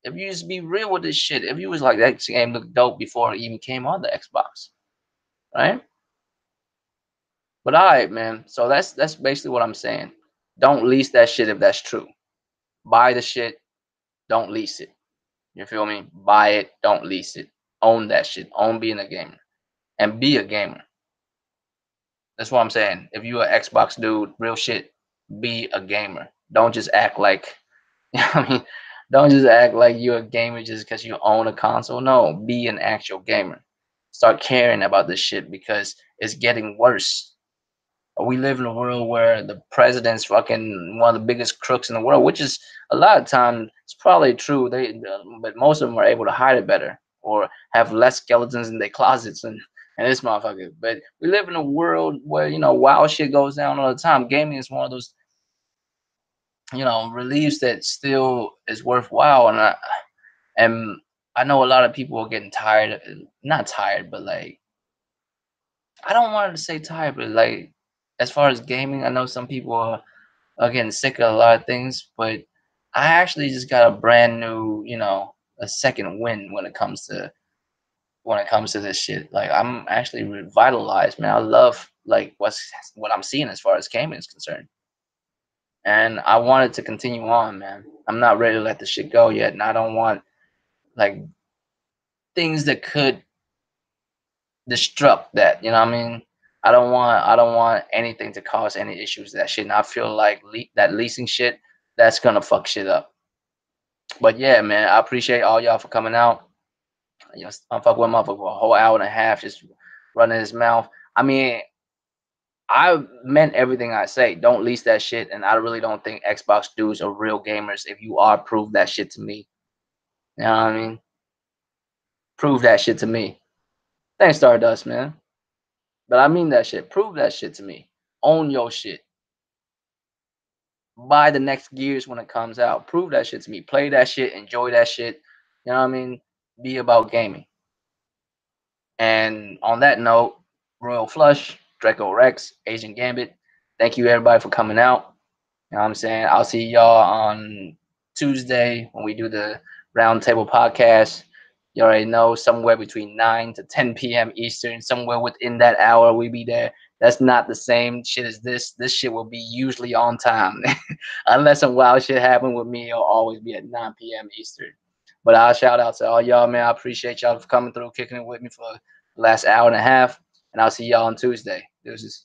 if you just be real with this shit. If you was like that game looked dope before it even came on the Xbox, right? But all right, man. So that's basically what I'm saying. Don't lease that shit if that's true. Buy the shit. Don't lease it. You feel me? Buy it. Don't lease it. Own that shit. Own being a gamer and be a gamer. That's what I'm saying. If you an Xbox dude, real shit, be a gamer. Don't just act like I mean, don't just act like you're a gamer just because you own a console. No, be an actual gamer. Start caring about this shit because it's getting worse. We live in a world where the president's fucking one of the biggest crooks in the world, which is a lot of time it's probably true. But most of them are able to hide it better or have less skeletons in their closets and this motherfucker. But we live in a world where wild shit goes down all the time. Gaming is one of those reliefs that still is worthwhile, and I know a lot of people are getting tired, not tired, but like I don't want to say tired, but like as far as gaming, I know some people are getting sick of a lot of things, but I actually just got a brand new, a second win when it comes to this shit. Like I'm actually revitalized, man. I love like what I'm seeing as far as gaming is concerned. And I want it to continue on, man. I'm not ready to let the shit go yet, and I don't want like things that could disrupt that. You know what I mean? I don't want anything to cause any issues with that shit. And I feel like that leasing shit that's gonna fuck shit up. But yeah, man, I appreciate all y'all for coming out. I'm fuck with motherfucker for a whole hour and a half just running his mouth. I mean, I meant everything I say. Don't lease that shit, and I really don't think Xbox dudes are real gamers. If you are, prove that shit to me. You know what I mean? Prove that shit to me. Thanks, Stardust, man. But I mean that shit. Prove that shit to me. Own your shit. Buy the next Gears when it comes out. Prove that shit to me. Play that shit. Enjoy that shit. You know what I mean? Be about gaming. And on that note, Royal Flush, Draco Rex, Asian Gambit. Thank you everybody for coming out. You know what I'm saying? I'll see y'all on Tuesday when we do the Roundtable podcast. You already know, somewhere between 9 to 10 p.m. Eastern, somewhere within that hour, we be there. That's not the same shit as this. This shit will be usually on time. Unless some wild shit happen with me, it'll always be at 9 p.m. Eastern. But I'll shout out to all y'all, man. I appreciate y'all for coming through, kicking it with me for the last hour and a half. And I'll see y'all on Tuesday. Deuces.